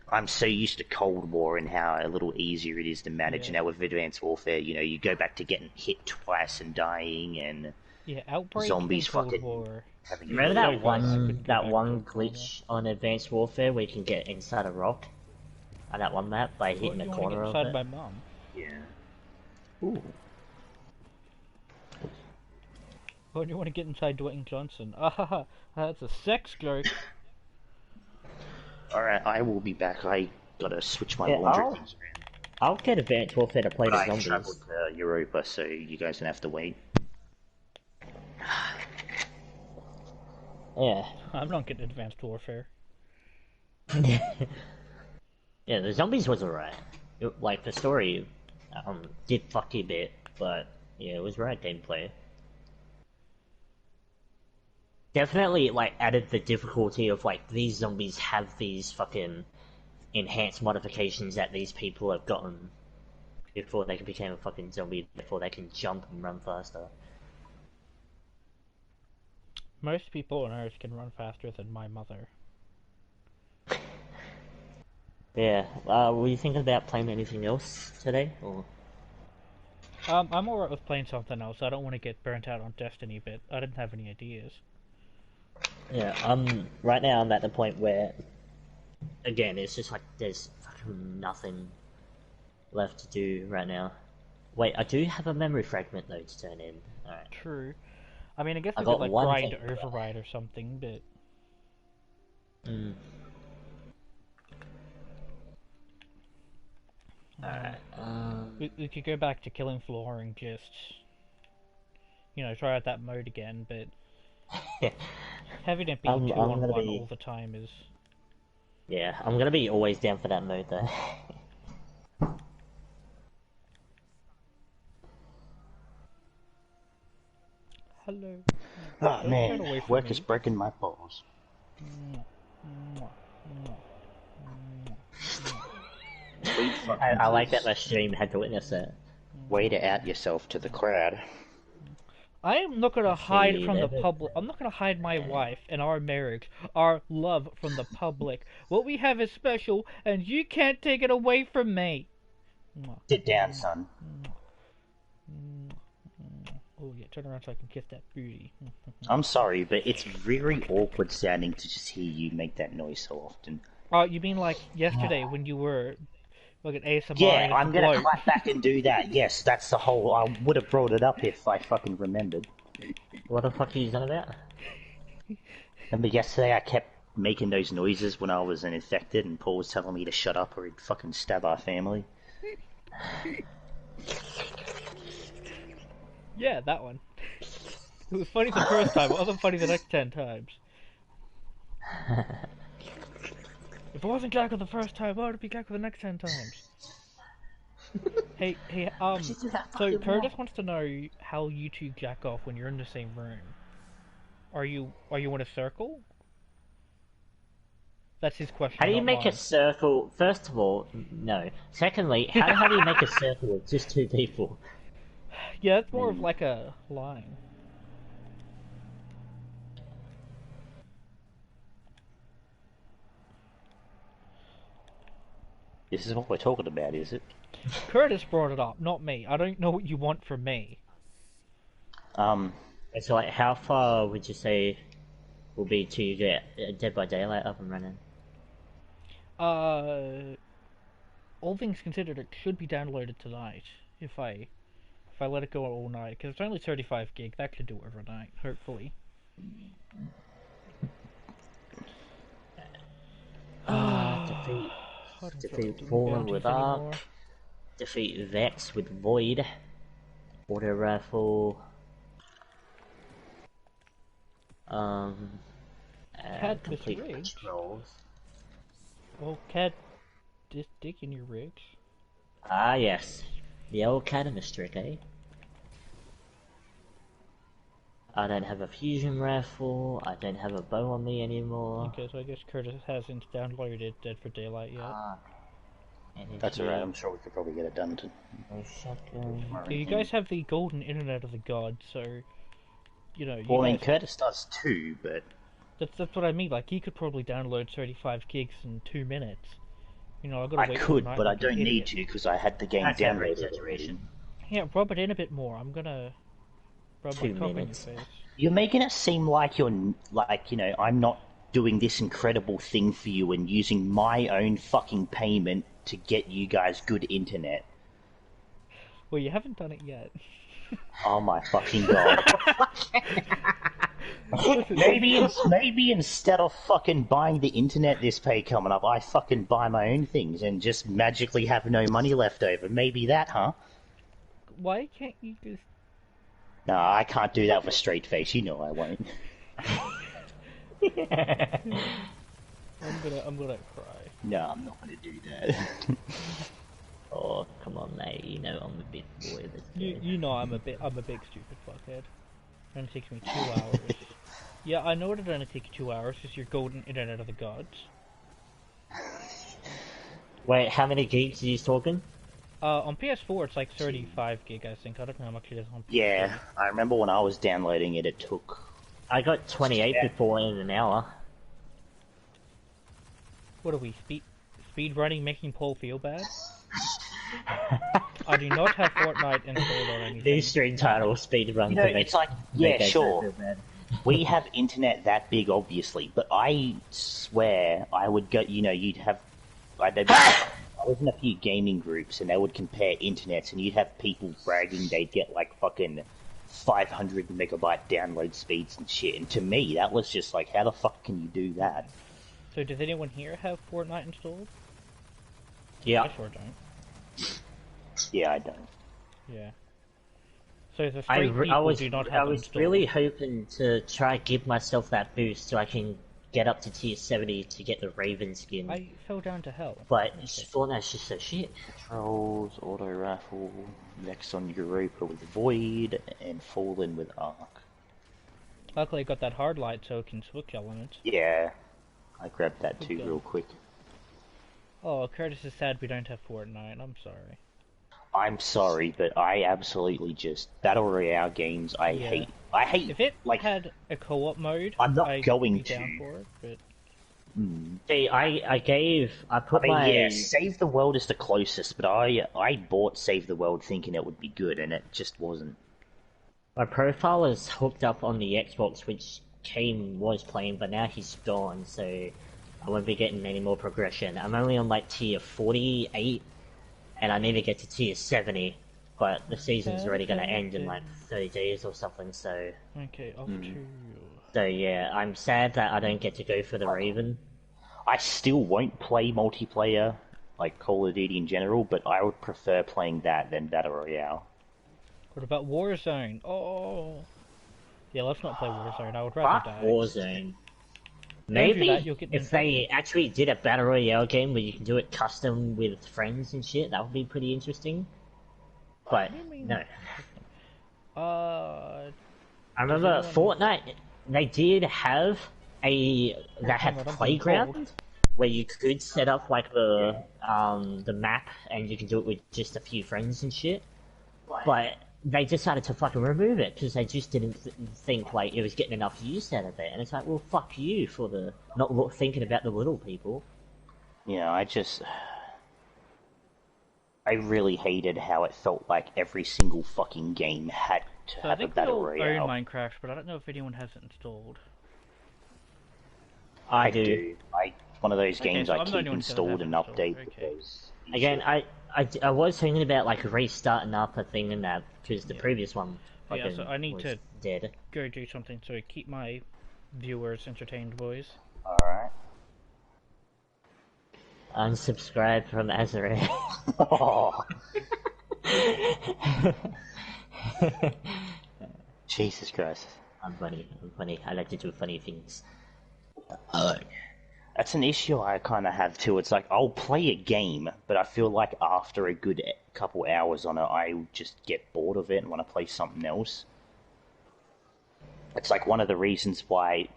I'm so used to Cold War and how a little easier it is to manage. Yeah. Now with Advanced Warfare, you know, you go back to getting hit twice and dying, and Yeah, Outbreak zombies and Cold fucking War. having Remember So that fun, I one couldn't go back one to glitch on Advanced Warfare where you can get inside a rock? On that one map by hitting the corner of inside it? my mom. yeah. Ooh. Oh, you want to get inside Dwayne Johnson? Ah, that's a sex joke. Alright, I will be back. I gotta switch my Yeah, laundry things around. I'll get Advanced Warfare to play But the I've zombies. travelled to Europa, so you guys don't have to wait. Yeah. I'm not getting Advanced Warfare. Yeah, the zombies was alright. Like, the story did fuck a bit, but yeah, it was right gameplay. Definitely, like, added the difficulty of, like, these zombies have these fucking enhanced modifications that these people have gotten before they became a fucking zombie, before they can jump and run faster. Most people on Earth can run faster than my mother. Yeah, were you thinking about playing anything else today? Or... I'm alright with playing something else. I don't want to get burnt out on Destiny, but I didn't have any ideas. Yeah, right now I'm at the point where, again, it's just like there's fucking nothing left to do right now. Wait, I do have a memory fragment though to turn in. Alright. True. I mean, I guess I we got could like one grind thing. Override or something, but... Alright, we could go back to Killing Floor and just... You know, try out that mode again, but... having it be 2-on-1 all the time is... Yeah, I'm gonna be always down for that mode though. Hello. Oh Don't man, turn away from work me. is breaking my balls. I like that my stream had to witness it. Way to out yourself to the crowd. I am not gonna hide from the never- public. I'm not gonna hide my wife and our marriage, our love from the public. What we have is special, and you can't take it away from me. Sit down, son. Oh yeah, turn around so I can kiss that booty. I'm sorry, but it's very awkward sounding to just hear you make that noise so often. Oh, you mean like yesterday when you were like an ASMR? Yeah, and I'm gonna bloke? clap back and do that. Yes, that's the whole... I would have brought it up if I fucking remembered. What the fuck are you on about? Remember yesterday I kept making those noises when I was an infected and Paul was telling me to shut up or he'd fucking stab our family? Yeah, that one. It was funny the first time, it wasn't funny the next 10 times. If it wasn't Jackal the first time, why would it be Jackal the next 10 times? Hey, so Curtis wants to know how you two jack off when you're in the same room. Are you in a circle? That's his question. How do you not make mine. a circle? First of all, no. Secondly, how do you make a circle with just 2 people? Yeah, it's more of like a line. This is what we're talking about, is it? Curtis brought it up, not me. I don't know what you want from me. So, like, how far would you say will be to get Dead by Daylight up and running? All things considered, it should be downloaded tonight if I let it go all night, because it's only 35 gig. That could do it overnight, hopefully. Defeat Fallen with Arc. Defeat Vex with Void. Auto Rifle. Cat complete Mr. Riggs. Patrols. Well, Cat, just dig in your rigs. Ah, yes. The old Catamus trick, eh? I don't have a fusion rifle. I don't have a bow on me anymore. Okay, so I guess Curtis hasn't downloaded Dead for Daylight yet. That's alright, I'm sure we could probably get it done to... Shotgun. Yeah, you guys have the golden internet of the gods, so... You know, Well, I mean, Curtis does too, but... That's what I mean, like, he could probably download 35 gigs in 2 minutes. You know, I've got to wait could, all night but I like an don't need idiot. to, because I had the game That's downloaded. exaggeration. Yeah, rub it in a bit more. I'm gonna rub my 2 cock in your minutes. face. You're making it seem like you're, like, you know, I'm not doing this incredible thing for you and using my own fucking payment to get you guys good internet. Well, you haven't done it yet. Oh my fucking god. maybe instead of fucking buying the internet this pay coming up, I fucking buy my own things and just magically have no money left over. Maybe that, huh? Why can't you just... No, I can't do that with a straight face. You know I won't. I'm gonna cry. No, I'm not gonna do that. Oh, come on, mate. You know I'm a big boy. You know I'm a big stupid fuckhead. It only takes me 2 hours. Yeah, I know it'll only take you 2 hours. It's your golden internet of the gods. Wait, how many gigs are you talking? On PS4 it's like 35 gig, I think. I don't know how much it is on PS4. Yeah, I remember when I was downloading it, it took... I got 28 before in an hour. What are we, speed running, making Paul feel bad? I do not have Fortnite installed or anything. New stream title, speedrun. You know, it's like, yeah, sure. We have internet that big, obviously, but I swear I would go, you know, you'd have... I was in a few gaming groups and they would compare internets and you'd have people bragging they'd get like fucking 500 megabyte download speeds and shit, and to me that was just like, how the fuck can you do that? So does anyone here have Fortnite installed? Yeah. I sure don't. Yeah, I don't. Yeah. So the three people do not have I was installed. really hoping to try give myself that boost so I can get up to tier 70 to get the Raven skin. I fell down to hell. But Fortnite's just so shit. Patrols, auto rifle, next on Europa with Void, and Fallen with Arc. Luckily I got that hard light so it can switch elements. Yeah, I grabbed that too Okay. real quick. Oh, Curtis is sad we don't have Fortnite. I'm sorry. I'm sorry, but I absolutely just... Battle Royale games, I hate. I hate, If it like... had a co-op mode, I'm not I'd going be down to. for it, but... See, I put my... yeah, Save the World is the closest, but I bought Save the World thinking it would be good, and it just wasn't. My profile is hooked up on the Xbox, which Kane was playing, but now he's gone, so I won't be getting any more progression. I'm only on like tier 48, and I need to get to tier 70, but the season's already going to end in like 30 days or something, so... Okay, off to... So yeah, I'm sad that I don't get to go for the Raven. I still won't play multiplayer, like Call of Duty in general, but I would prefer playing that than Battle Royale. What about Warzone? Oh! Yeah, let's not play Warzone. I would rather Fuck die. Warzone. do Maybe that, you'll get if they actually did a Battle Royale game where you can do it custom with friends and shit, that would be pretty interesting. But, no. Uh... I remember Fortnite, they did have they had Hang on, I'm Playground, cold. where you could set up like the map and you can do it with just a few friends and shit. But they decided to fucking remove it because they just didn't think like it was getting enough use out of it. And it's like, well, fuck you for the not thinking about the little people. You know, I really hated how it felt like every single fucking game had to So I have a think we battle all own royale. Minecraft, but I don't know if anyone has it installed. I do. do. One of those Okay, games so I I'm the only keep one who doesn't installed have and it installed, update okay. because. Again, I was thinking about like restarting up a thing in that because the previous one Yeah, so I need was to dead. go do something to keep my viewers entertained, boys. Alright. Unsubscribe from Azeran. Oh. Jesus Christ. I'm funny. I like to do funny things. That's an issue I kind of have too. It's like, I'll play a game, but I feel like after a good couple hours on it, I just get bored of it and want to play something else. It's like one of the reasons why,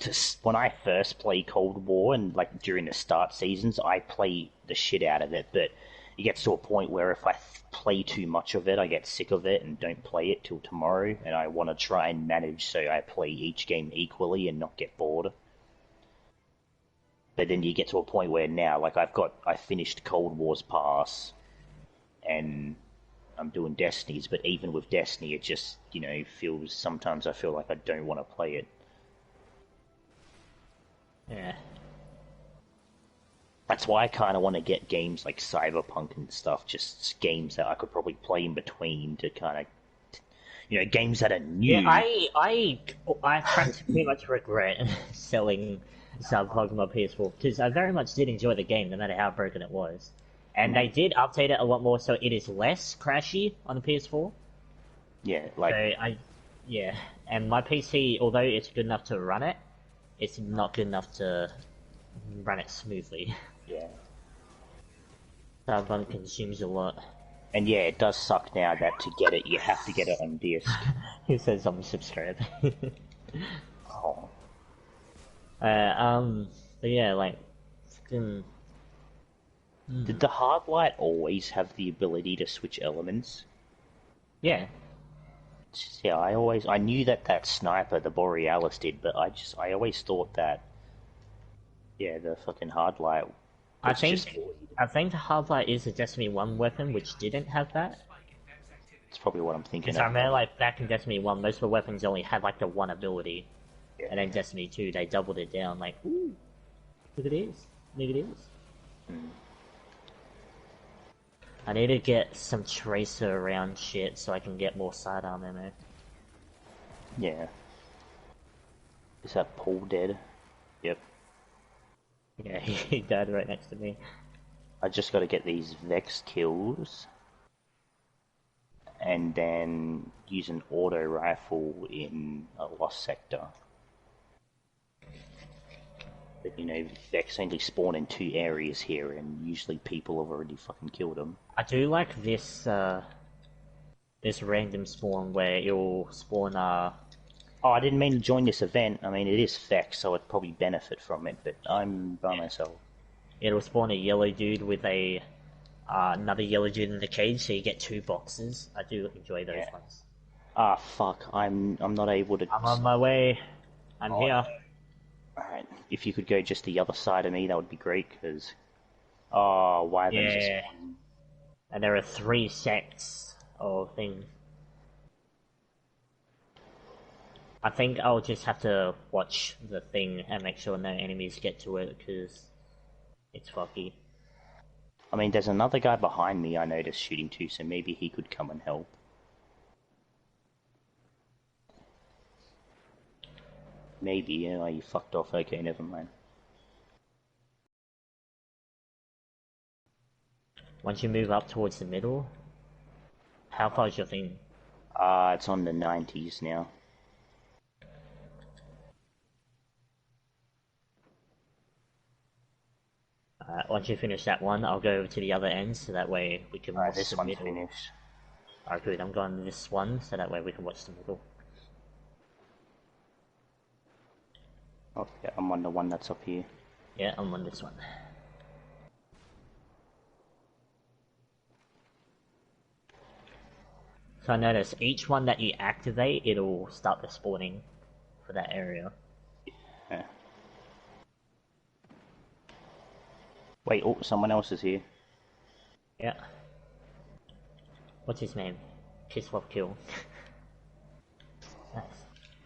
when I first play Cold War and like during the start seasons, I play the shit out of it, but it gets to a point where if I play too much of it, I get sick of it and don't play it till tomorrow, and I want to try and manage so I play each game equally and not get bored. But then you get to a point where now, like I finished Cold War's Pass, and I'm doing Destiny's, but even with Destiny, it just, sometimes I feel like I don't want to play it. Yeah. That's why I kind of want to get games like Cyberpunk and stuff, just games that I could probably play in between to kind of, games that are new. Yeah, I practically much regret selling Cyberpunk on my PS4 because I very much did enjoy the game, no matter how broken it was. And they did update it a lot more, so it is less crashy on the PS4. Yeah, like... So and my PC, although it's good enough to run it, it's not good enough to run it smoothly. Yeah. Cyberpunk consumes a lot. And yeah, it does suck now that to get it, you have to get it on disc. Who says I'm subscribed? Oh. But yeah, like, fucking... Did the Hardlight always have the ability to switch elements? Yeah. Yeah, I knew that sniper, the Borealis did, but I always thought that, yeah, the fucking Hardlight. I think the Hardlight is a Destiny 1 weapon which didn't have that. That's probably what I'm thinking Because of. I remember, like, back in Destiny 1, most of the weapons only had, like, the one ability. Yeah. And then Destiny 2, they doubled it down, like, ooh, look at this. Look at this. Mm. I need to get some tracer around shit so I can get more sidearm ammo. Yeah. Is that Paul dead? Yep. Yeah, he died right next to me. I just gotta get these Vex kills. And then use an auto rifle in a lost sector. But Vex only spawn in 2 areas here, and usually people have already fucking killed them. I do like this, this random spawn where it'll spawn, Oh, I didn't mean to join this event. I mean, it is Vex, so I'd probably benefit from it, but I'm by myself. it'll spawn a yellow dude with a, another yellow dude in the cage, so you get 2 boxes. I do enjoy those ones. Ah, fuck. I'm not able to... I'm on my way. I'm here. Alright, if you could go just the other side of me, that would be great, because... Oh, wyverns are Yeah. spawning. And there are 3 sects of things. I think I'll just have to watch the thing and make sure no enemies get to it, because it's fucky. I mean, there's another guy behind me I noticed shooting too, so maybe he could come and help. Maybe, yeah, you fucked off. Okay, never mind. Once you move up towards the middle, how far is your thing? It's on the 90s now. Once you finish that one, I'll go over to the other end, so that way we can watch This the one's middle. finished. Alright, good, I'm going to this one, so that way we can watch the middle. Okay, I'm on the one that's up here. Yeah, I'm on this one. So I notice each one that you activate, it'll start the spawning for that area. Yeah. Wait, oh, someone else is here. Yeah. What's his name? Kiss Love Kill. Nice.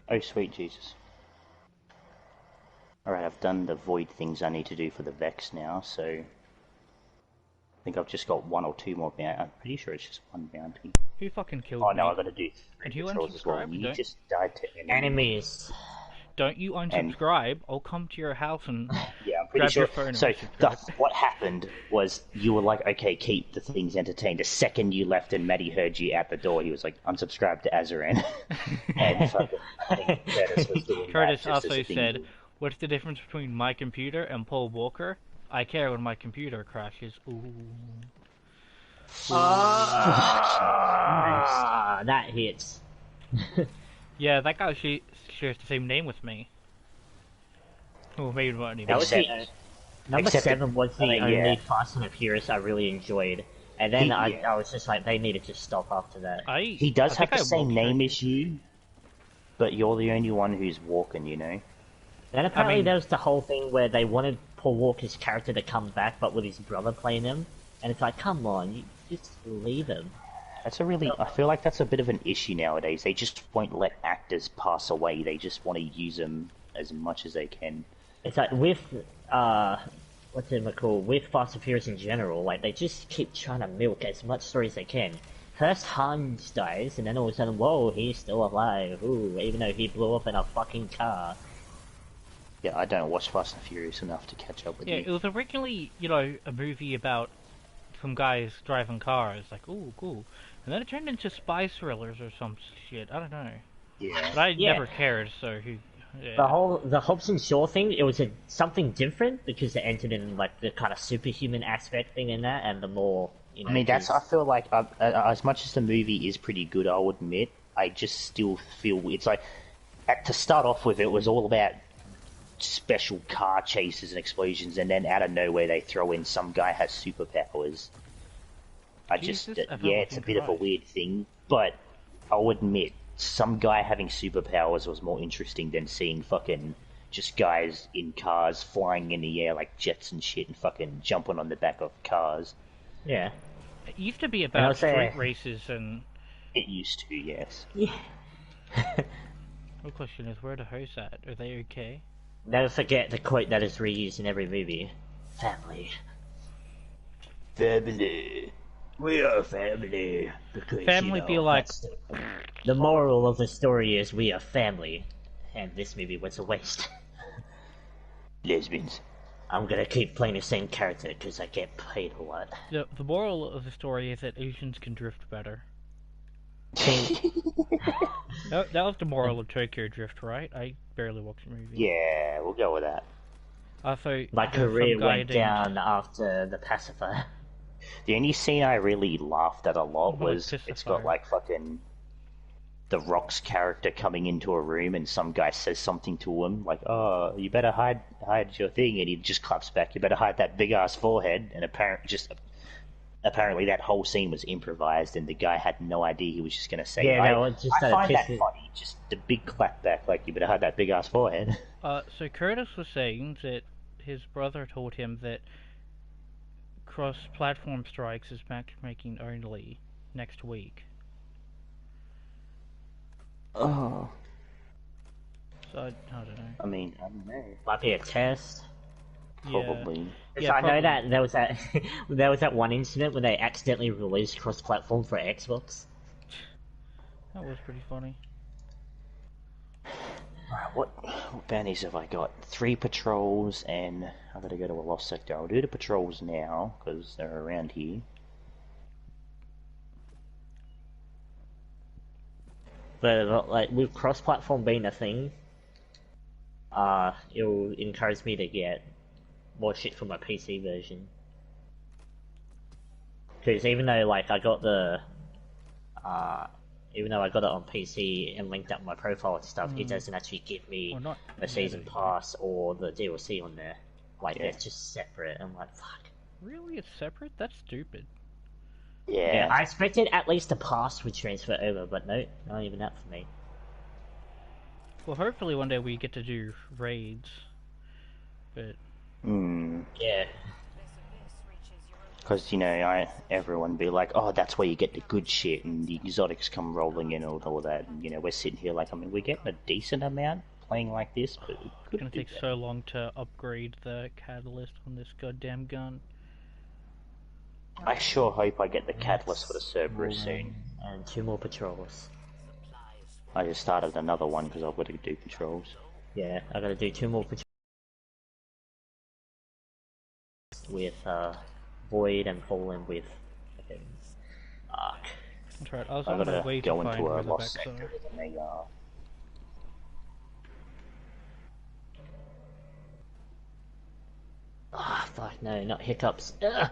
Oh, sweet Jesus. Alright, I've done the void things I need to do for the Vex now, so... I think I've just got 1 or 2 more bounty. I'm pretty sure it's just 1 bounty. Who fucking killed Oh me? no, I've got to do 3 Did you patrols as well. unsubscribe? You just died to Enemies. Don't you unsubscribe? I'll come to your house and Yeah, I'm pretty grab sure. your phone and So unsubscribe. what happened was you were like, okay, keep the things entertained. The second you left and Matty heard you at the door, he was like, unsubscribe to Azeran. And fucking, I think Curtis was doing Curtis that just as also a thing. said, "What's the difference between my computer and Paul Walker? I care when my computer crashes." Ooh. That hits. Yeah, that guy shares the same name with me. Well, maybe not anymore. That was the, Except- number except 7 was the I mean, only yeah. Fast and the Furious I really enjoyed. And then I Yeah. was just like, they needed to stop after that. He does I have think the I same watched name it. as you, but you're the only one who's walking, you know? Then apparently mean- there was the whole thing where they wanted Paul Walker's character to come back, but with his brother playing him. And it's like, come on, you just leave him. That's a really... I feel like that's a bit of an issue nowadays. They just won't let actors pass away. They just want to use them as much as they can. It's like with what's it called? With Fast and Furious in general, like they just keep trying to milk as much story as they can. First Hans dies, and then all of a sudden, whoa, he's still alive. Ooh, even though he blew up in a fucking car. Yeah, I don't watch Fast and Furious enough to catch up with Yeah, it you. was originally, a movie about some guys driving cars. Like, ooh, cool. And then it turned into spy thrillers or some shit. I don't know. Yeah. But I Yeah. never cared, so who... Yeah. The Hobbs and Shaw thing, it was something different because it entered in like the kind of superhuman aspect thing in that, and the more I mean, I feel like, as much as the movie is pretty good, I'll admit, I just still feel, it's like, to start off with, it was all about special car chases and explosions, and then out of nowhere they throw in some guy has superpowers. Jesus, it's a bit of a weird thing, but I'll admit, some guy having superpowers was more interesting than seeing fucking just guys in cars flying in the air like jets and shit and fucking jumping on the back of cars. Yeah. It used to be I'll about say- street races, and It used to, yes. Yeah. the question is, where the hosts at? Are they okay? Never forget the quote that is reused in every movie. Family. Family. We are family. Because, Family be like, The moral of the story is we are family. And this movie was a waste. lesbians. I'm gonna keep playing the same character because I get paid a lot. the moral of the story is that Asians can drift better. That was the moral of Tokyo Drift, right? I barely watched the movie. Yeah, we'll go with that. Also, My there's some career guy went named- down after the pacifier. The only scene I really laughed at a lot What was pissed the it's got fire? like fucking The Rock's character coming into a room and some guy says something to him like, "Oh, you better hide your thing," and he just claps back, "You better hide that big ass forehead." And apparently that whole scene was improvised, and the guy had no idea he was just gonna say. Yeah, I, no, it's just I that find it that pisses- funny, just the big clap back, like, "You better hide that big ass forehead." So Curtis was saying that his brother told him that cross-platform strikes is matchmaking only next week. Oh, So I don't know. I mean, I don't know. Might be a test. Probably. Yeah, I know probably. that there was that one incident when they accidentally released cross-platform for Xbox. That was pretty funny. Alright, what bounties have I got? 3 patrols, and I've got to go to a lost sector. I'll do the patrols now, because they're around here. But like with cross-platform being a thing, it'll encourage me to get more shit from my PC version. Because even though like I got even though I got it on PC and linked up my profile and stuff, it doesn't actually give me Well, not the season really. pass or the DLC on there. Like Yeah. it's just separate. I'm like, fuck. Really, it's separate? That's stupid. Yeah, I expected at least a pass would transfer over, but no, not even that for me. Well, hopefully one day we get to do raids. But Hmm. Yeah. Because, you know, everyone be like, oh, that's where you get the good shit, and the exotics come rolling in and all that. And, you know, we're sitting here like, I mean, we're getting a decent amount playing like this, but we It's could gonna do take better. so long to upgrade the catalyst on this goddamn gun. I sure hope I get the catalyst for the Yes, Cerberus soon. and 2 more patrols. I just started another one because I've got to do patrols. Yeah, I gotta do 2 more patrols with Void and Fallen with fucking Arc. That's right, I was I on my gotta way to go find into a where the lost Vex sector are. with an AR. Ah, fuck no, not hiccups. Ugh!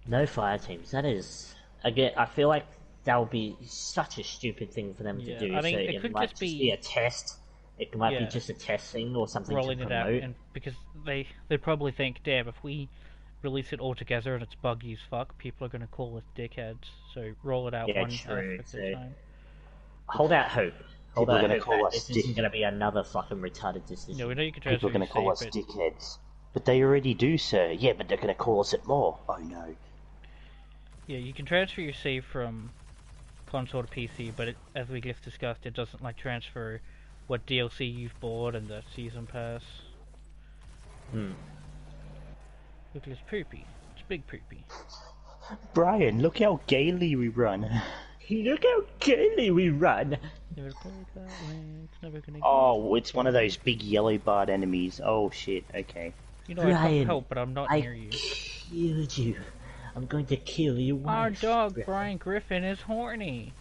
No fire teams. That is, again, I feel like that would be such a stupid thing for them to Yeah, do. I mean, So it it could might just just be be a test. It might be yeah, just a test thing or something to rolling it out, promote. and because they probably think, damn, if we release it all together and it's buggy as fuck, people are gonna call us dickheads. So roll it out Yeah, one true. aspect at a So time. hold out hope. Hold People are out gonna hope call that us this isn't going to be another fucking retarded No, decision. we know you can People transfer are your gonna call save, us but dickheads. But they already do, sir. Yeah, but they're gonna call us it more. Oh no. yeah, you can transfer your save from console to PC, but as we just discussed, it doesn't like transfer what DLC you've bought and the season pass. Hmm. Look, it's poopy. It's big poopy. Brian, look how gaily we run. Look how gaily we run. Never played that way. It's never gonna get Oh, it's one of that those big yellow barred enemies. Oh shit, okay. You know, I can't Brian, help, but I'm not I near you. killed you. I'm going to kill your Our wife. dog, Griffin. Brian Griffin, is horny.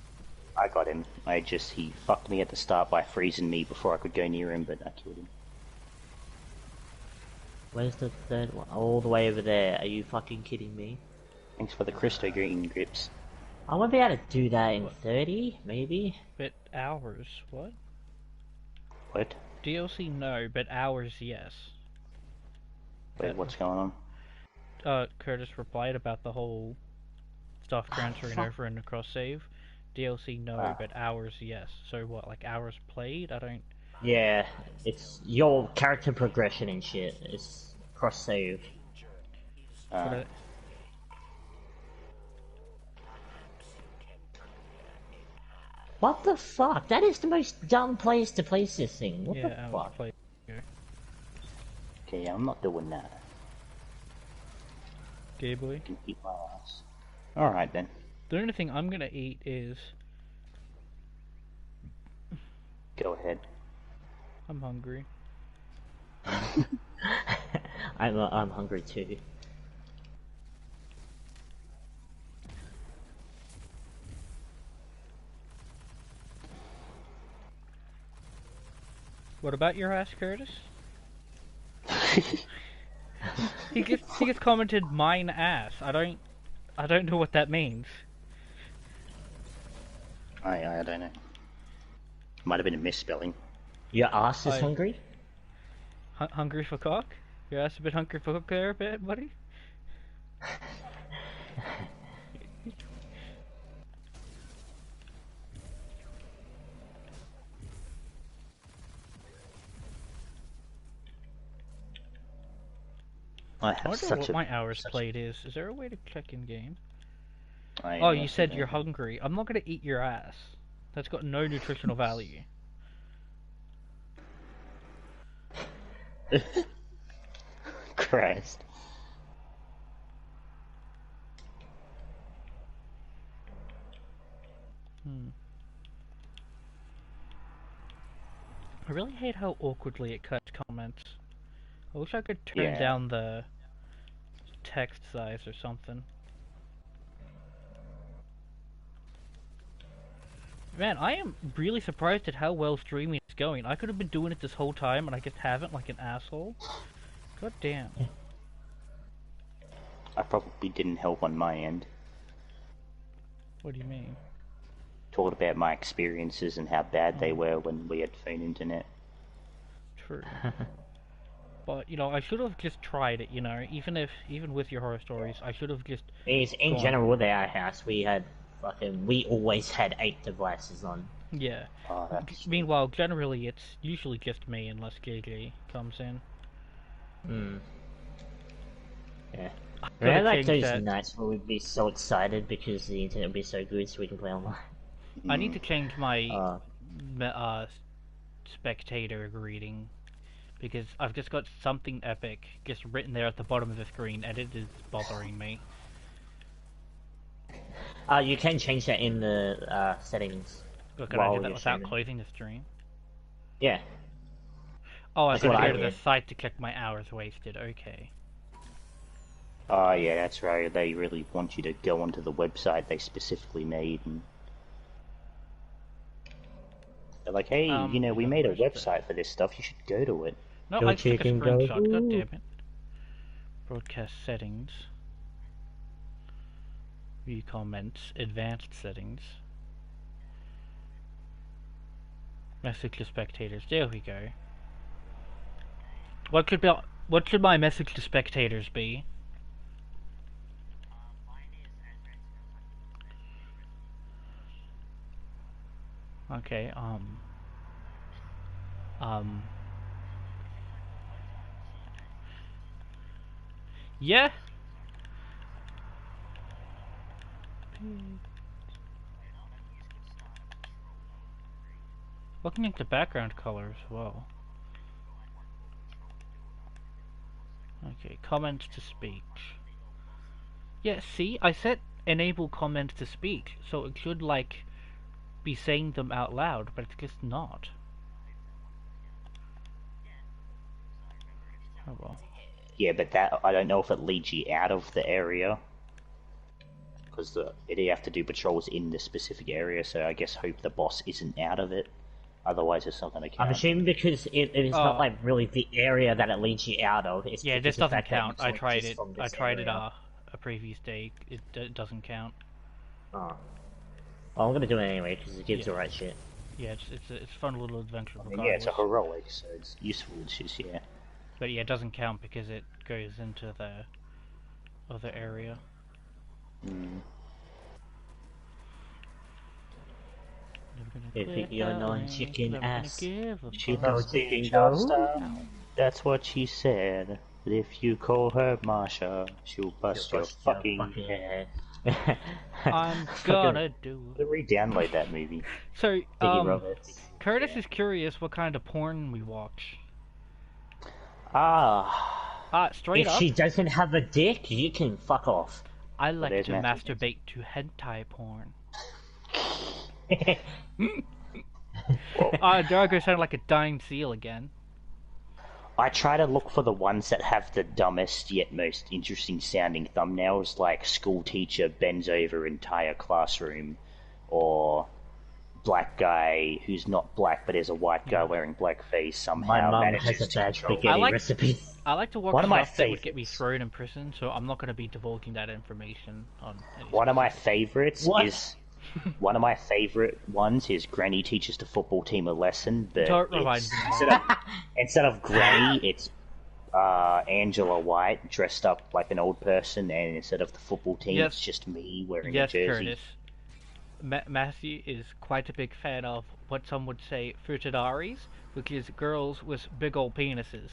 I got him. He fucked me at the start by freezing me before I could go near him, but I killed him. Where's the third one? All the way over there. Are you fucking kidding me? Thanks for the Cristo Green grips. I won't be able to do that in 30, maybe? But hours, what? What? DLC, no, but hours, yes. Wait, what's going on? Curtis replied about the whole stuff transferring over and across save. DLC, no, but hours, yes. So what, like hours played? I don't... Yeah, it's your character progression and shit. It's cross-save. But, What the fuck? That is the most dumb place to place this thing. What yeah, the hours fuck? played. Okay, I'm not doing that. Gay boy. I can eat my ass. Alright then. The only thing I'm gonna eat is... Go ahead. I'm hungry. I'm hungry too. What about your ass, Curtis? He gets commented mine ass. I don't know what that means. I don't know. Might have been a misspelling. Your ass is I- hungry? Hungry for cock? Your ass a bit hungry for cock there, a bit, buddy? I I have wonder such what a... my hours such a- played is. Is there a way to check in game? I Oh, you honestly said don't you're know. hungry. I'm not gonna eat your ass. That's got no nutritional value. Christ. I really hate how awkwardly it cuts comments. I wish I could turn Yeah. down the text size or something. Man, I am really surprised at how well streaming is going. I could have been doing it this whole time and I just haven't, like an asshole. God damn. I probably didn't help on my end. What do you mean? Talked about my experiences and how bad they were when we had phone internet. True. But, you know, I should have just tried it, you know, even with your horror stories, I should have just... Because in Go on. general with our house, we always had 8 devices on. Yeah. Oh, that's... Meanwhile, generally, it's usually just me unless JJ comes in. Hmm. Yeah. Gotta Remember like change those that. nights where we'd be so excited because the internet would be so good so we can play online? I need to change my Uh, spectator greeting because I've just got something epic just written there at the bottom of the screen and it is bothering me. you can change that in the settings. But can I do while that you're without streaming. closing the stream? Yeah. Oh, I That's gotta what go I to the did. site to check my hours wasted. Okay. Oh yeah, that's right. They really want you to go onto the website they specifically made, and they're like, "Hey, we made a website for this stuff. You should go to it." No, Go I just took a chicken, go. screenshot. God damn it. Broadcast settings. View comments. Advanced settings. Message to spectators. There we go. What should my message to spectators be? Okay, yeah. Looking at the background color as well. Okay, comments to speech. Yeah, see, I set enable comments to speech, so it should like be saying them out loud, but it's just not. Oh well. Yeah, but that I don't know if it leads you out of the area, because you have to do patrols in the specific area. So I guess hope the boss isn't out of it. Otherwise, it's not going to count. I'm assuming because it is not like really the area that it leads you out of. It's Yeah, this doesn't count. I tried it. Area. A previous day. It doesn't count. Oh. Well, I'm gonna do it anyway because it gives the right shit. Yeah, it's a fun little adventure. Yeah, it's a heroic, so it's useful. It's just But yeah, it doesn't count because it goes into the other area. If you're non-chicken ass, she loves being star. That's what she said. But if you call her Marsha, she'll bust your fucking head. I'm gonna do it. Re-download that movie. So, Curtis is curious what kind of porn we watch. Straight if up. she doesn't have a dick, you can fuck off. I like to masturbate to hentai porn. Dargo sounded like a dying seal again. I try to look for the ones that have the dumbest yet most interesting sounding thumbnails, like school teacher bends over entire classroom, or black guy who's not black but is a white guy wearing blackface somehow. My mum manages has a to bad control. spaghetti recipe. I like to watch stuff that would get me thrown in prison, so I'm not going to be divulging that information on any One of my favorites What? is... One of my favorite ones is Granny teaches the football team a lesson, but instead of Granny, it's Angela White dressed up like an old person, and instead of the football team, it's just me wearing a jersey. Curtis. Matthew is quite a big fan of what some would say frutidaries, which is girls with big old penises.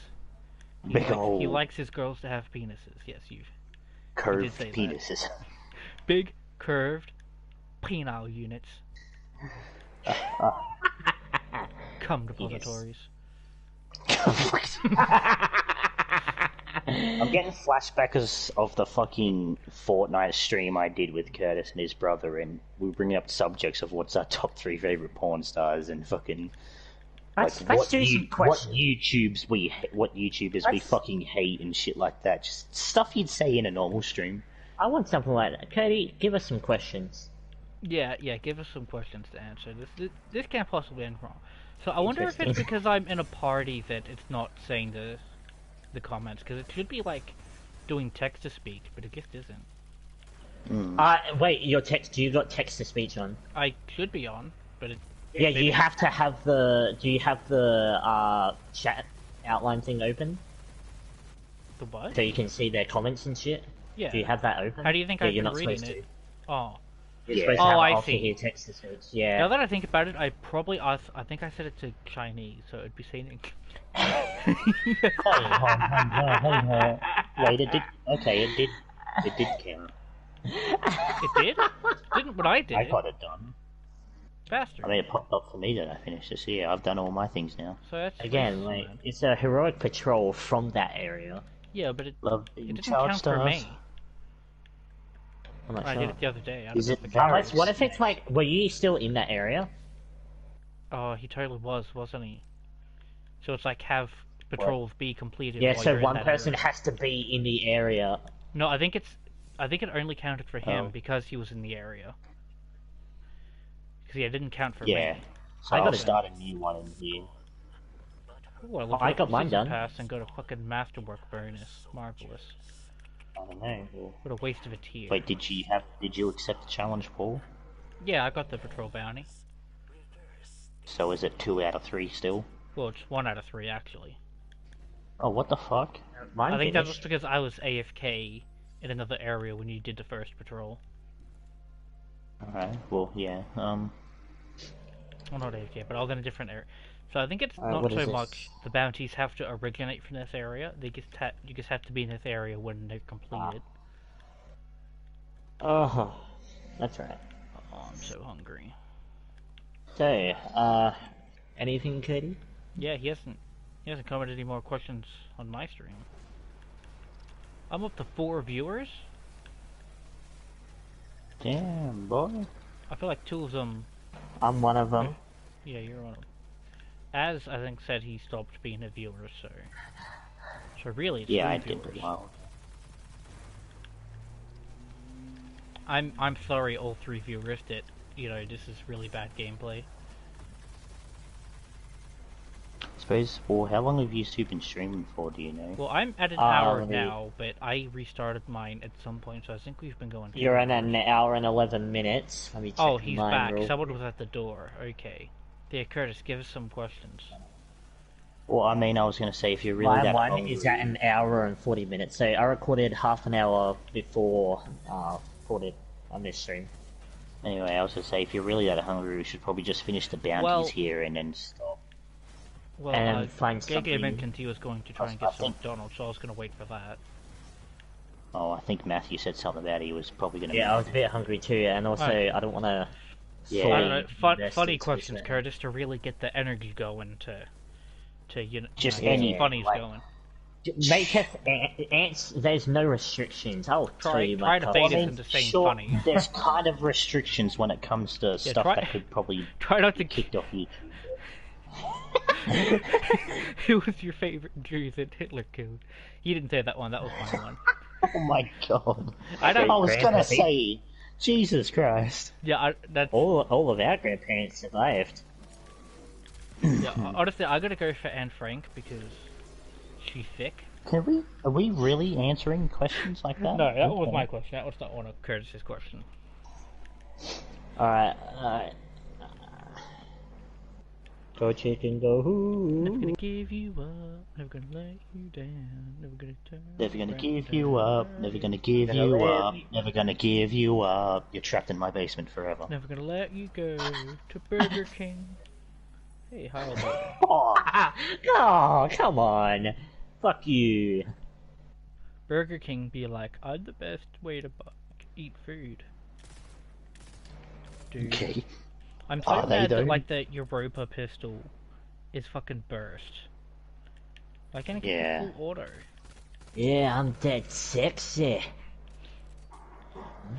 He likes his girls to have penises. Yes, curved penises. Big curved penile units. Cum depositories. I'm getting flashbacks of the fucking Fortnite stream I did with Curtis and his brother, and we were bringing up subjects of what's our top 3 favorite porn stars and fucking what YouTubers we fucking hate and shit like that. Just stuff you'd say in a normal stream. I want something like that. Cody, give us some questions. Yeah, give us some questions to answer. This can't possibly end wrong. So I wonder if it's because I'm in a party that it's not saying the comments, because it should be like doing text to speech, but it just isn't. Wait, you got text to speech on? I should be on, but it. Yeah, you have to have the. Do you have the chat outline thing open? The what? So you can see their comments and shit. Yeah. Do you have that open? How do you think yeah, I've you're been not reading supposed it? to. Oh. You're Yeah. supposed to have Oh, an I alter see. here text to speech. Yeah. Now that I think about it, I think I said it to Chinese, so it'd be saying. Wait, it did. Okay, it did. It did count. It did? Didn't what I did? I got it done. Faster. I mean, it popped up for me that I finished it. So yeah, I've done all my things now. So that's Again, racist, like, man. it's a heroic patrol from that area. Yeah, but it Love didn't child count for stars. me. I'm not I sure. did it the other day. I Is don't it know if valid? counts. What if it's like, were you still in that area? Oh, he totally was, wasn't he? So it's like have patrols be completed. Yeah, while so you're in one that person area. has to be in the area. No, I think it only counted for him Oh. because he was in the area. Because it didn't count for Yeah. me. So I I'll got it. start a new one in here. Ooh, I, looked I up got the mine season done. pass and got a fucking masterwork bonus. Marvelous. I don't know. Well, What a waste of a tier. wait, did you accept the challenge, Paul? Yeah, I got the patrol bounty. So is it 2 out of 3 still? Well, it's 1 out of 3 actually. Oh, what the fuck? Mine I think that was finished. because I was AFK in another area when you did the first patrol. Alright, well, yeah, Well, not AFK, but I was in a different area. So I think it's not what is so this? much the bounties have to originate from this area. You just have to be in this area when they're completed. Oh, that's right. Oh, I'm so hungry. So, anything, Cody? Yeah, he hasn't commented any more questions on my stream. I'm up to 4 viewers. damn, boy. I feel like 2 of them. I'm one of them. Yeah, you're one of them. As I think said, he stopped being a viewer, so really, it's Yeah, 3 I did viewers. well. I'm sorry, all 3 viewers, that this is really bad gameplay. Suppose, well, how long have you two been streaming for, do you know? Well, I'm at an hour let me- now, but I restarted mine at some point, so I think we've been going. You're in an hour and 11 minutes. Let me check Oh, he's mine back. real- Someone was at the door. Okay. Yeah, Curtis, give us some questions. Well, I mean, I was going to say, if you're really My that one hungry... is at an hour and 40 minutes. So I recorded half an hour before recorded on this stream. Anyway, I was going to say, if you're really that hungry, we should probably just finish the bounties Well- here and then stop. Well, And find Gege something- mentioned he was going to try and I get some think- McDonald's, so I was going to wait for that. Oh, I think Matthew said something about he was probably going to... Yeah, I was a bit hungry too, and also Alright. I don't want to. Yeah. I don't know, funny questions, Curtis, to really get the energy going, to Just get any, some funnies like- going. Make us ants. There's no restrictions. I'll tell you, try my to code. fade I us mean, into saying sure, funny. there's kind of restrictions when it comes to stuff try- that could probably Try not to kicked off you. Who was your favorite Jew that Hitler killed? You didn't say that one. That was my one. Oh my god. I don't. I was gonna Grandpappy. say, Jesus Christ. Yeah, that's. All of our grandparents survived. Yeah, honestly, I gotta go for Anne Frank because she's thick. Are we really answering questions like that? No, that was Okay. my question. That was not one of Curtis's question. Alright, go chicken, go Never hoo. gonna give you up. Never gonna let you down. Never gonna turn. Never gonna around give and you up, hurt never you. gonna give Gonna you let up, you- never gonna give you up. You're trapped in my basement forever. Never gonna let you go to Burger King. Hey, how old are you? Oh, Oh, come on. Fuck you. Burger King be like, I'm the best way to eat food. Dude, okay. I'm so Are they, mad though? that like the Europa pistol is fucking burst. Why can't I get Yeah. the full auto? Yeah, I'm dead sexy.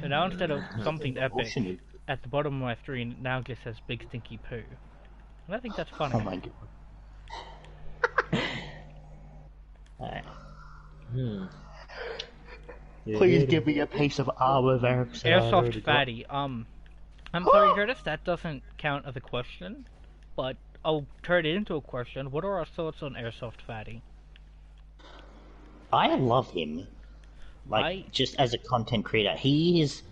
So now instead of something epic Bullshit. at the bottom of my screen, it now just says big stinky poo. And I think that's funny. Oh my god. Alright. Please give me a piece of armor there. Airsoft fatty. I'm sorry, Curtis, that doesn't count as a question, but I'll turn it into a question. What are our thoughts on Airsoft fatty? I love him. Like, just as a content creator. He is,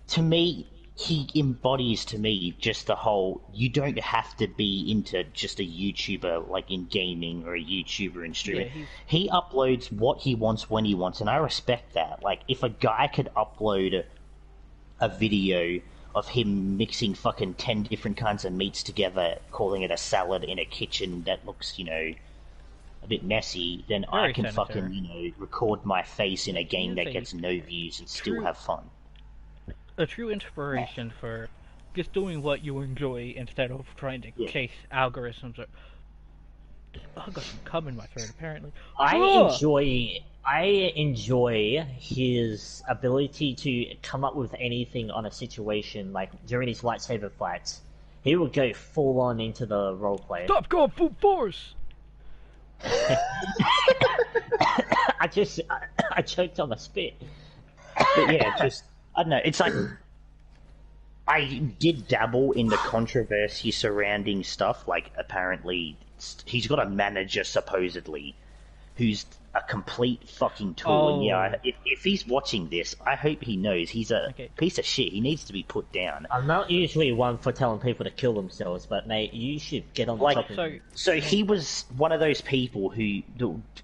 to me, he embodies to me just the whole, you don't have to be into just a YouTuber, like in gaming, or a YouTuber in streaming. Yeah, he uploads what he wants when he wants, and I respect that. Like, if a guy could upload a video of him mixing fucking 10 different kinds of meats together, calling it a salad in a kitchen that looks, you know, a bit messy, then Very I can sanitary. fucking, you know, record my face in a game that gets no views and still have fun. A true inspiration for just doing what you enjoy instead of trying to chase algorithms. Or... Oh, I got some cum in my throat, apparently. I enjoy his ability to come up with anything on a situation, like during his lightsaber fights. He would go full on into the roleplay. Stop going full force! I choked on the spit. But yeah, just, I don't know, it's like, I did dabble in the controversy surrounding stuff, like apparently he's got a manager supposedly who's a complete fucking tool, and yeah, if he's watching this, I hope he knows he's a piece of shit. He needs to be put down. I'm not usually one for telling people to kill themselves, but mate, you should get on the top of it. So he was one of those people who,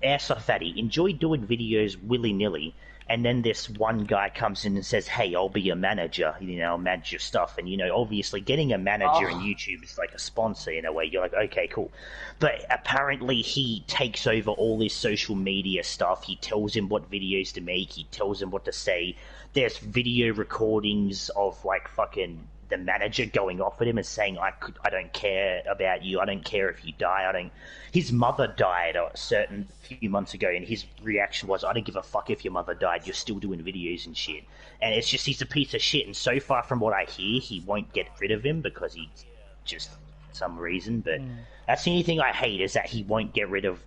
Airsoft Fatty, enjoyed doing videos willy-nilly, and then this one guy comes in and says, hey, I'll be your manager, you know, I'll manage your stuff. And, you know, obviously getting a manager in YouTube is like a sponsor in a way. You're like, okay, cool. But apparently he takes over all this social media stuff. He tells him what videos to make. He tells him what to say. There's video recordings of, like, fucking the manager going off at him and saying, I don't care about you. I don't care if you die. His mother died a certain few months ago, and his reaction was, I don't give a fuck if your mother died. You're still doing videos and shit. And it's just, he's a piece of shit. And so far from what I hear, he won't get rid of him because he's just some reason. But that's the only thing I hate, is that he won't get rid of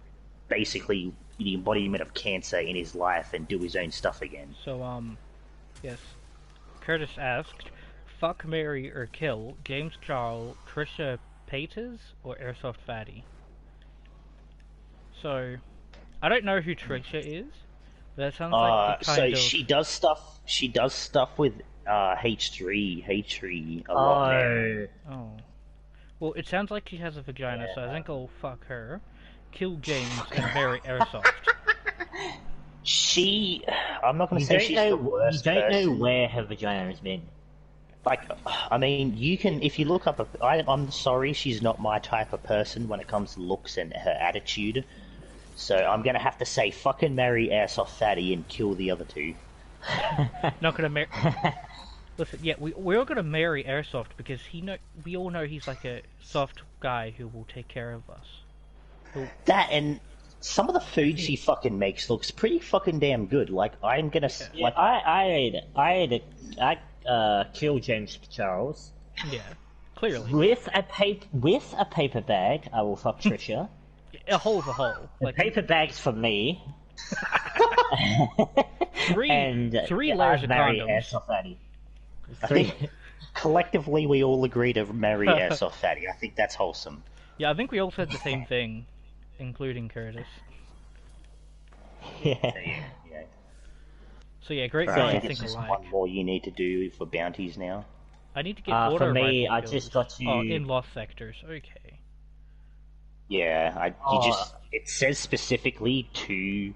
basically the embodiment of cancer in his life and do his own stuff again. So, yes. Curtis asked, fuck, marry, or kill James Charles, Trisha Paytas, or Airsoft Fatty? So, I don't know who Trisha is, but that sounds like the kind of... she does stuff with H3 a lot now. Oh. Well, it sounds like she has a vagina, so I think I'll fuck her, kill James, and marry Airsoft. I'm not going to say she's the worst person. You don't know where her vagina has been. Like, I mean, you can, if you look up, I'm sorry, she's not my type of person when it comes to looks and her attitude. So I'm going to have to say fucking marry Airsoft Fatty and kill the other two. Not going to marry... Listen, yeah, we're all going to marry Airsoft because we all know he's like a soft guy who will take care of us. That, and some of the food she fucking makes looks pretty fucking damn good. Like, I'm going to... Yeah, like, I kill James Charles. Yeah, clearly. With a paper bag, I will fuck Trisha. A hole's a hole. Like, paper bags for me. three layers of condoms. I think collectively we all agree to marry Airsoft Fatty. I think that's wholesome. Yeah, I think we all said the same thing, including Curtis. Yeah. So yeah, great guy. Think There's alike. one more you need to do for bounties now. I need to get auto for me, rifle I kills. just got to... Oh, in lost sectors. Okay. Yeah, it says specifically 2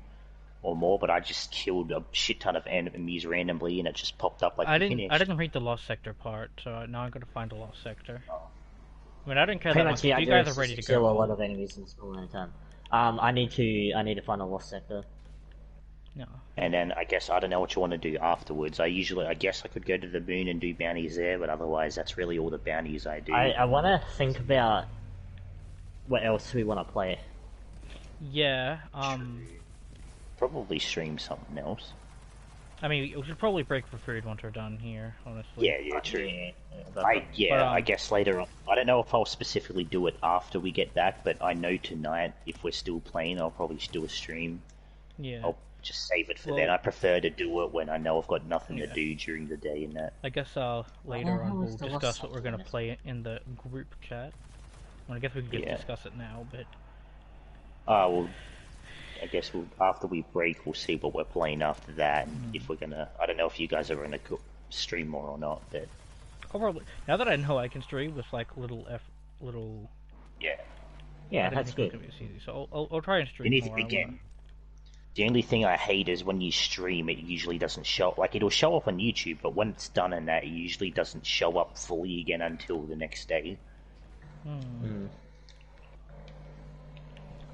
or more, but I just killed a shit ton of enemies randomly, and it just popped up like I didn't read the lost sector part, so now I'm gonna find a lost sector. I mean, I didn't care that much. You guys are ready to kill go. a lot of enemies in a small amount of time. I need to find a lost sector. No. And then I guess I don't know what you want to do afterwards. I guess I could go to the moon and do bounties there, but otherwise that's really all the bounties I do. I want to think about what else we want to play. Yeah. Probably stream something else. I mean, we should probably break for food once we're done here, honestly. Yeah, true. I guess later on. I don't know if I'll specifically do it after we get back, but I know tonight, if we're still playing, I'll probably do a stream. Yeah. I'll just save it for then. I prefer to do it when I know I've got nothing to do during the day and that. I guess later on we'll discuss what we're going to play in the group chat. Well, I guess we can just discuss it now, but... well... I guess after we break, we'll see what we're playing after that. And if we're gonna, I don't know if you guys are gonna stream more or not. But probably now that I know I can stream with like little. Yeah, that's good. So I'll try and stream more. The only thing I hate is when you stream, it usually doesn't show. Like, it'll show up on YouTube, but when it's done and that, it usually doesn't show up fully again until the next day.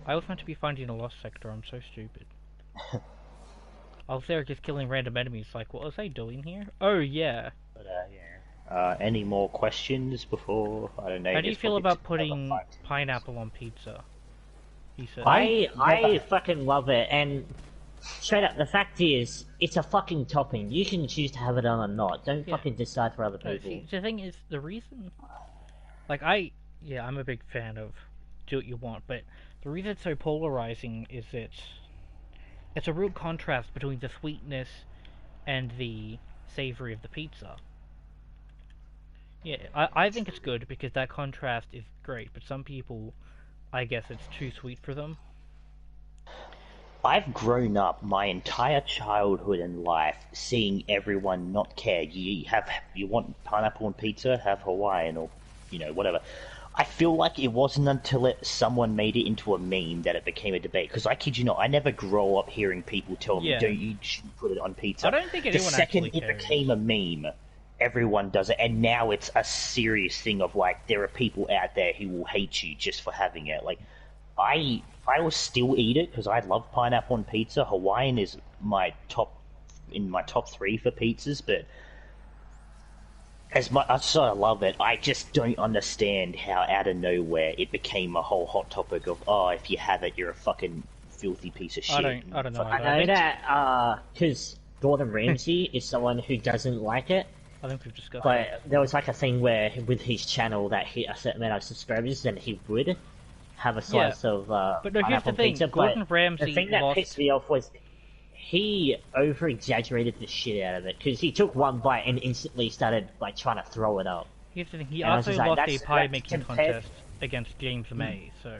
I was meant to be finding a lost sector. I'm so stupid. I was there just killing random enemies. Like, what was I doing here? Oh yeah. But yeah. Any more questions before? I don't know. How do you feel about putting pineapple on pizza? He said. I fucking love it, and straight up, the fact is, it's a fucking topping. You can choose to have it on or not. Don't fucking decide for other people. See, the thing is, the reason, like I'm a big fan of do what you want, but the reason it's so polarizing is it's a real contrast between the sweetness and the savory of the pizza. Yeah, I think it's good because that contrast is great, but some people, I guess it's too sweet for them. I've grown up my entire childhood and life seeing everyone not care. You want pineapple on pizza, have Hawaiian or, whatever. I feel like it wasn't until someone made it into a meme that it became a debate. Because I kid you not, I never grow up hearing people tell me, you shouldn't put it on pizza. I don't think anyone actually cares. The second it became a meme, everyone does it. And now it's a serious thing of, like, there are people out there who will hate you just for having it. Like, I will still eat it because I love pineapple on pizza. Hawaiian is my top 3 for pizzas, but as much as I love it, I just don't understand how out of nowhere it became a whole hot topic of, if you have it, you're a fucking filthy piece of shit. I don't know. I know that because Gordon Ramsay is someone who doesn't like it. I think we've discussed But there was like a thing where with his channel that he a certain amount of subscribers, then he would have a slice of but no, here's the thing. pizza. Gordon Ramsay the thing that pissed me off was he over-exaggerated the shit out of it because he took one bite and instantly started like trying to throw it up. Here's the thing. He also lost a pie-making contest against James May, so...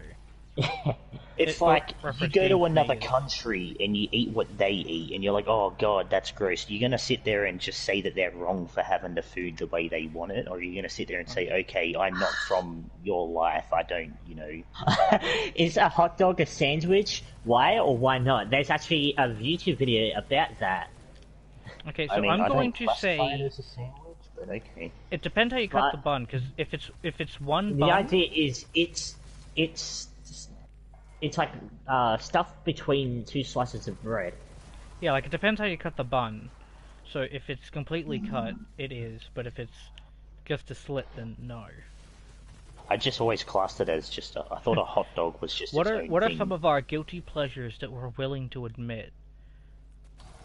It's like, you go to another country and you eat what they eat, and you're like, oh god, that's gross. You're going to sit there and just say that they're wrong for having the food the way they want it, or are you going to sit there and say, okay, I'm not from your life, I don't, Is a hot dog a sandwich? Why or why not? There's actually a YouTube video about that. Okay, so I'm going to say... it as a sandwich, but okay. It depends how you cut the bun, because if it's one bun... The idea is, it's like stuffed between 2 slices of bread. Yeah, like it depends how you cut the bun. So if it's completely cut, it is. But if it's just a slit, then no. I just always classed it as just I thought a hot dog was just What are some of our guilty pleasures that we're willing to admit?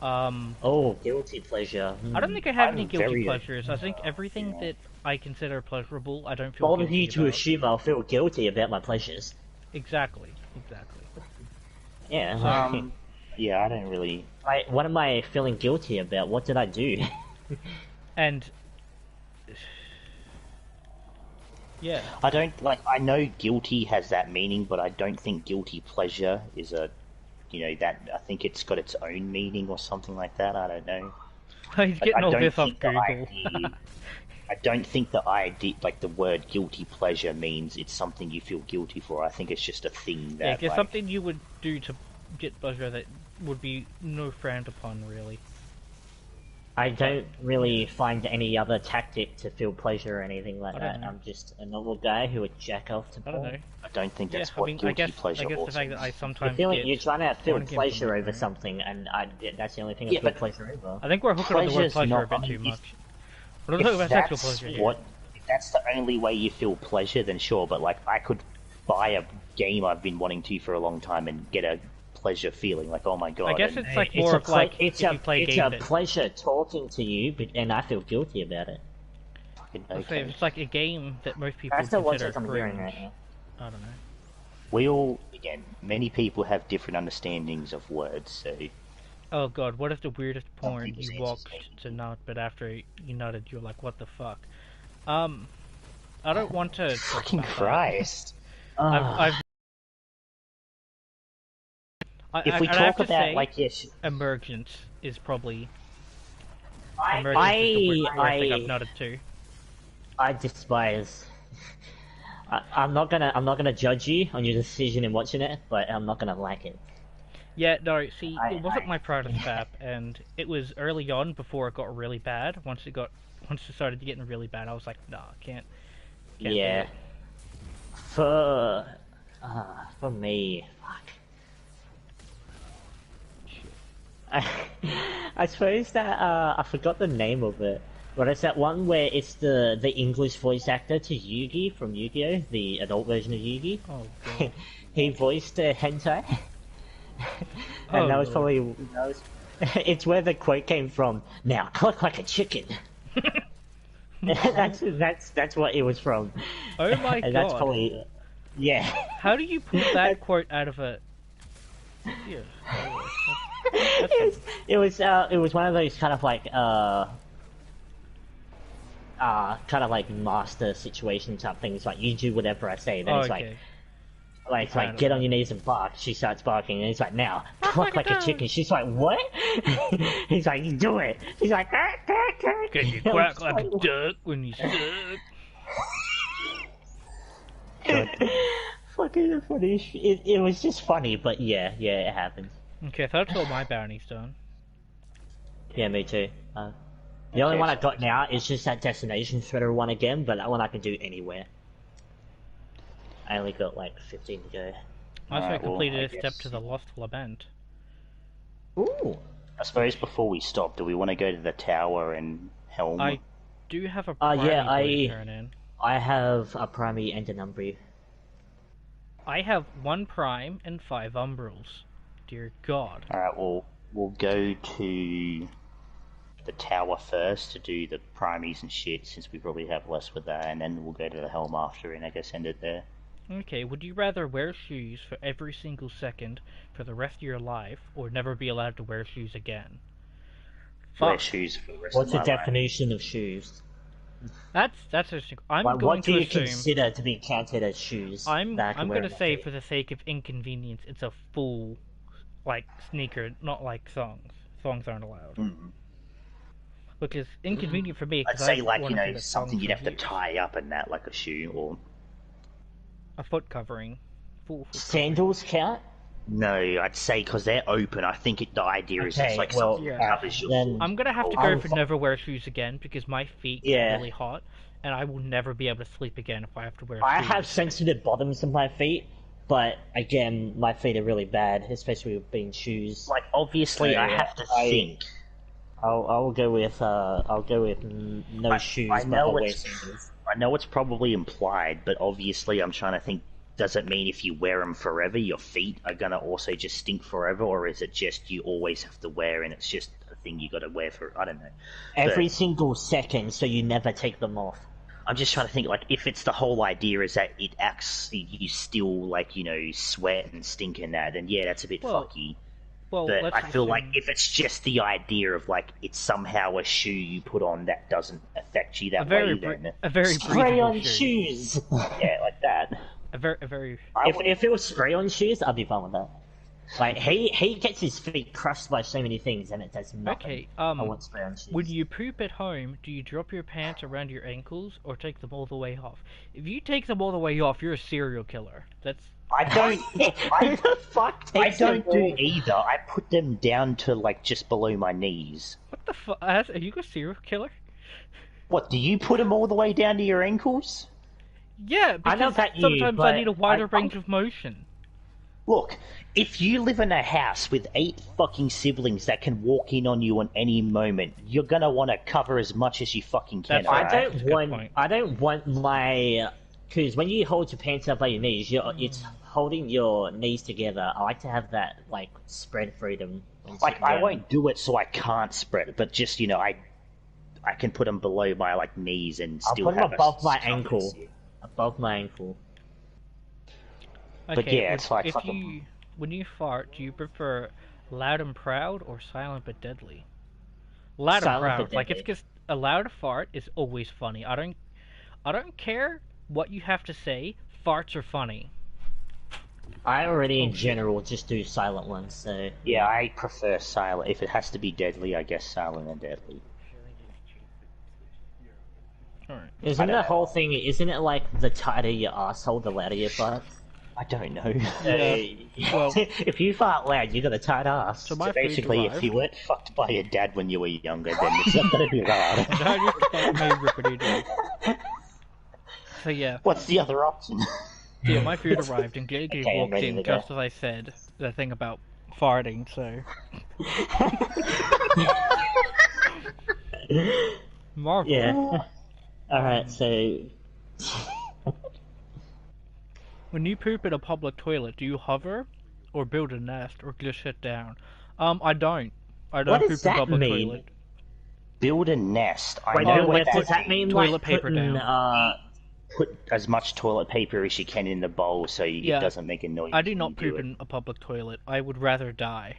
Guilty pleasure. I don't think I have any guilty pleasures. I think everything that I consider pleasurable, I don't feel Bold guilty of you to about. assume I'll feel guilty about my pleasures. Exactly. Yeah. Yeah, I don't really... What am I feeling guilty about? What did I do? And... yeah. I don't, I know guilty has that meaning, but I don't think guilty pleasure is a... that... I think it's got its own meaning or something like that, I don't know. He's getting all this off Google. I don't think the idea, the word guilty pleasure means it's something you feel guilty for. I think it's just a thing that... Yeah, it's something you would do to get pleasure that would be no frowned upon, really. I don't really find any other tactic to feel pleasure or anything like that. Know. I'm just a normal guy who would jack off to porn. I don't know. I don't think that's what guilty pleasure I guess also the fact that I sometimes you're trying to feel pleasure over something, and that's the only thing I feel pleasure over. I think we're hooking on the word pleasure a bit too much. We're talking about sexual pleasure here. If that's the only way you feel pleasure, then sure, but I could buy a game I've been wanting to for a long time and get a pleasure feeling, oh my god. I guess it's more of it's if you play a game It's a pleasure talking to you, and I feel guilty about it. Okay. It's like a game that most people That's the consider I'm hearing right now. I don't know. We all, many people have different understandings of words, so... Oh god, what is the weirdest porn you walked to nut, but after you nutted, you're like, what the fuck? I don't want to... Fucking Christ. If we talk about, yes... Emergent is probably... I think I've nutted too. I despise... I'm not gonna judge you on your decision in watching it, but I'm not gonna like it. Yeah, no, see, it wasn't I my prototype, and it was early on before it got really bad. Once it started getting really bad, I was like, nah, can't do yeah. it. For me, fuck. I suppose that I forgot the name of it, but it's that one where it's the English voice actor to Yugi from Yu-Gi-Oh, the adult version of Yugi. Oh god. He voiced hentai, and Oh, that was Lord. probably it's where the quote came from. Now cluck like a chicken. that's what it was from. Oh my And god. that's probably yeah. How do you pull that quote out of a... Yeah. It was one of those kind of like master situation type things, like you do whatever I say, then Oh, it's okay. like get on your knees and bark. She starts barking, and he's like, now cluck like a chicken. She's like, what? He's like, you do it. He's like, Can you quack like a duck when you suck? Fucking funny. It was just funny, but yeah, it happened. Okay, so that's all my bounties done. Yeah, me too. The only one I got now is just that destination shredder one again, but that one I can do anywhere. I only got like 15 to go. I also completed I a step guess- to the Lost Lament. Ooh. I suppose before we stop, do we want to go to the tower and Helm? I do have a yeah, primary to turn in. I have a Primary and an Umbri. I have 1 Prime and 5 Umbrals. Dear God. Alright, we'll go to the tower first to do the primies and shit, since we probably have less with that, and then we'll go to the Helm after and I guess end it there. Okay, would you rather wear shoes for every single second for the rest of your life, or never be allowed to wear shoes again? Wear Fuck. shoes for the rest What's of the my life. definition of shoes? That's interesting. I'm Like, going what do to you assume... consider to be counted as shoes? I'm that I can wear going to on my say, feet? for the sake of inconvenience, it's a full, like, sneaker, not like thongs. Thongs aren't allowed. Mm. Which is inconvenient for me, I'd because say, I like, want you to know, put something you'd have to years. tie up in that, like a shoe, or... A foot covering. Full foot Sandals count? No, I'd say, because they're open, I think the idea is Okay, it's like well, something that yeah. covers your then- foot. I'm gonna have to or- go for never wear shoes again, because my feet Yeah. get really hot, and I will never be able to sleep again if I have to wear I shoes. have sensitive bottoms of my feet, but again, my feet are really bad, especially with being shoes. Like, obviously, I Yeah, have to I- think. I'll go with no shoes, I but know I'll wear it's- sandals. I know it's probably implied, but obviously I'm trying to think, does it mean if you wear them forever, your feet are going to also just stink forever, or is it just you always have to wear and it's just a thing you got to wear for, I don't know. Every But single second, so you never take them off. I'm just trying to think, like, if it's the whole idea is that it acts, you still, like, you know, sweat and stink and that, then yeah, that's a bit Well, fucky. Well, But let's I feel like assume- if it's just the idea of, like, it's somehow a shoe you put on that doesn't affect you that way, then a very Spray breathable on shoe. shoes. yeah, like that. A very If it was spray on shoes, I'd be fine with that. Like he gets his feet crushed by so many things, and it does nothing. Okay, I want spray on shoes. when you poop at home, do you drop your pants around your ankles or take them all the way off? If you take them all the way off, you're a serial killer. That's I don't. Who the fuck I takes them don't do all? either. I put them down to like just below my knees. what the fuck? Are you a serial killer? What, do you put them all the way down to your ankles? Yeah, I know because that you, sometimes I but need a wider I- range of motion. Look, if you live in a house with 8 fucking siblings that can walk in on you at any moment, you're gonna want to cover as much as you fucking can. That's alright? right. That's a good point. I don't want my, because when you hold your pants up by your knees, it's holding your knees together. I like to have that like spread freedom. Like, I won't do it so I can't spread it, but just, you know, I can put them below my like knees and I'll still put them have above my cover. ankle. Above my ankle. But Okay, yeah, it's like if fucking- you when you fart, do you prefer loud and proud or silent but deadly? Loud Silent and but proud. Like it's deadly. just a loud fart is always funny. I don't care what you have to say. Farts are funny. I already, in general, just do silent ones, so... Yeah, I prefer silent. If it has to be deadly, I guess silent and deadly. Alright. Isn't I the don't whole thing, isn't it like the tighter your asshole, the louder your fart? I don't know. Well, if you fart loud, you got a tight ass. so my So basically, food if arrived. you weren't fucked by your dad when you were younger, then it's not going to be hard. Dad used to fuck me repeatedly. So yeah. What's the other option? Yeah, my food arrived and JJ Okay, I'm walked ready in to go. just as I said the thing about farting, so... Marvel. Yeah. Alright, so... When you poop in a public toilet, do you hover, or build a nest, or just sit down? I don't. I don't What poop does in a that public mean? toilet. Build a nest. I Wait, know no, what like, does that mean toilet like paper putting, down. Put as much toilet paper as you can in the bowl so Yeah. it doesn't make a noise. I do when not you do poop it. in a public toilet. I would rather die.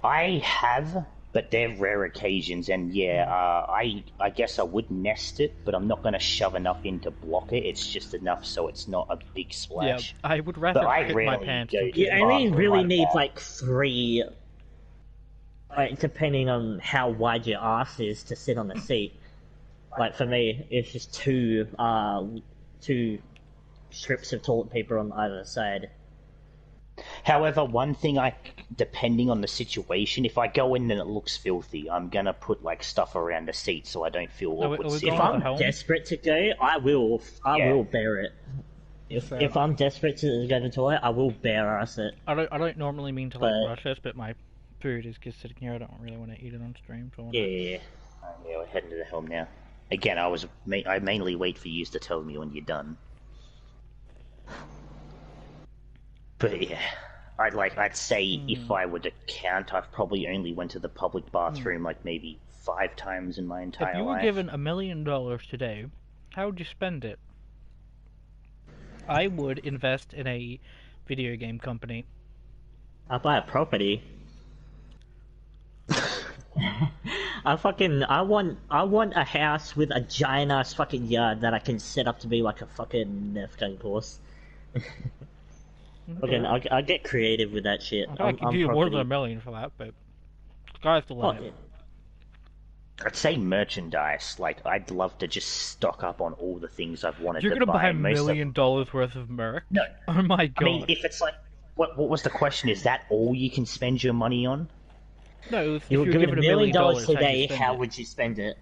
I have, but they're rare occasions, and yeah, I guess I would nest it, but I'm not going to shove enough in to block it. It's just enough so it's not a big splash. Yeah, I would rather But I shit my rarely pants. go than to You poop. only bathroom really like need that. like 3, like depending on how wide your ass is to sit on the seat. Like for me, it's just two strips of toilet paper on either side. However, one thing depending on the situation, if I go in and it looks filthy, I'm gonna put like stuff around the seat so I don't feel Are we- awkward are we sitting. If going on to I'm the helm? desperate to go, I will bear it. Fair If I'm desperate to go to the toilet, I will bear ass it. I don't normally mean to like But- rush this, but my food is just sitting here. I don't really want to eat it on stream. So I wanna... Yeah. Yeah, we're heading to the helm now. Again, I mainly wait for you to tell me when you're done. But yeah, I'd say if I were to count, I've probably only went to the public bathroom like maybe 5 times in my entire If you were life. given $1 million today, how would you spend it? I would invest in a video game company. I'll buy a property. I want a house with a giant ass fucking yard that I can set up to be like a fucking Nerf gun course. Fucking, I'll get creative with that shit. I could do more than $1 million for that, but sky's the Oh, limit. I'd say merchandise. Like, I'd love to just stock up on all the things I've wanted You're to gonna buy $1 Most of- million worth of merch? No. Oh my I god. mean, if it's like, what was the question? Is that all you can spend your money on? No, if You were you're given given $1 million how'd you today, spend how it? would you spend it?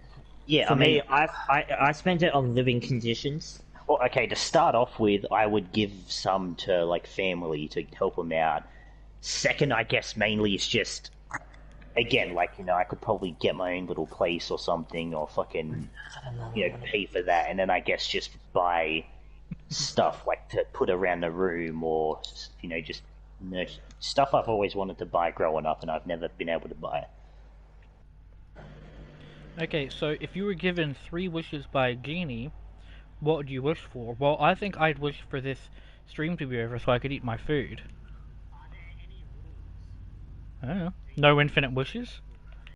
Yeah, For I mean, me, I spend it on living conditions. well, okay, to start off with, I would give some to, like, family to help them out. Second, I guess, mainly is just, again, like, you know, I could probably get my own little place or something, or fucking, you know, pay for that, and then I guess just buy stuff, like, to put around the room, or, you know, just stuff I've always wanted to buy growing up, and I've never been able to buy. Okay, so if you were given 3 wishes by a genie, what would you wish for? Well, I think I'd wish for this stream to be over so I could eat my food. I don't know. No infinite wishes?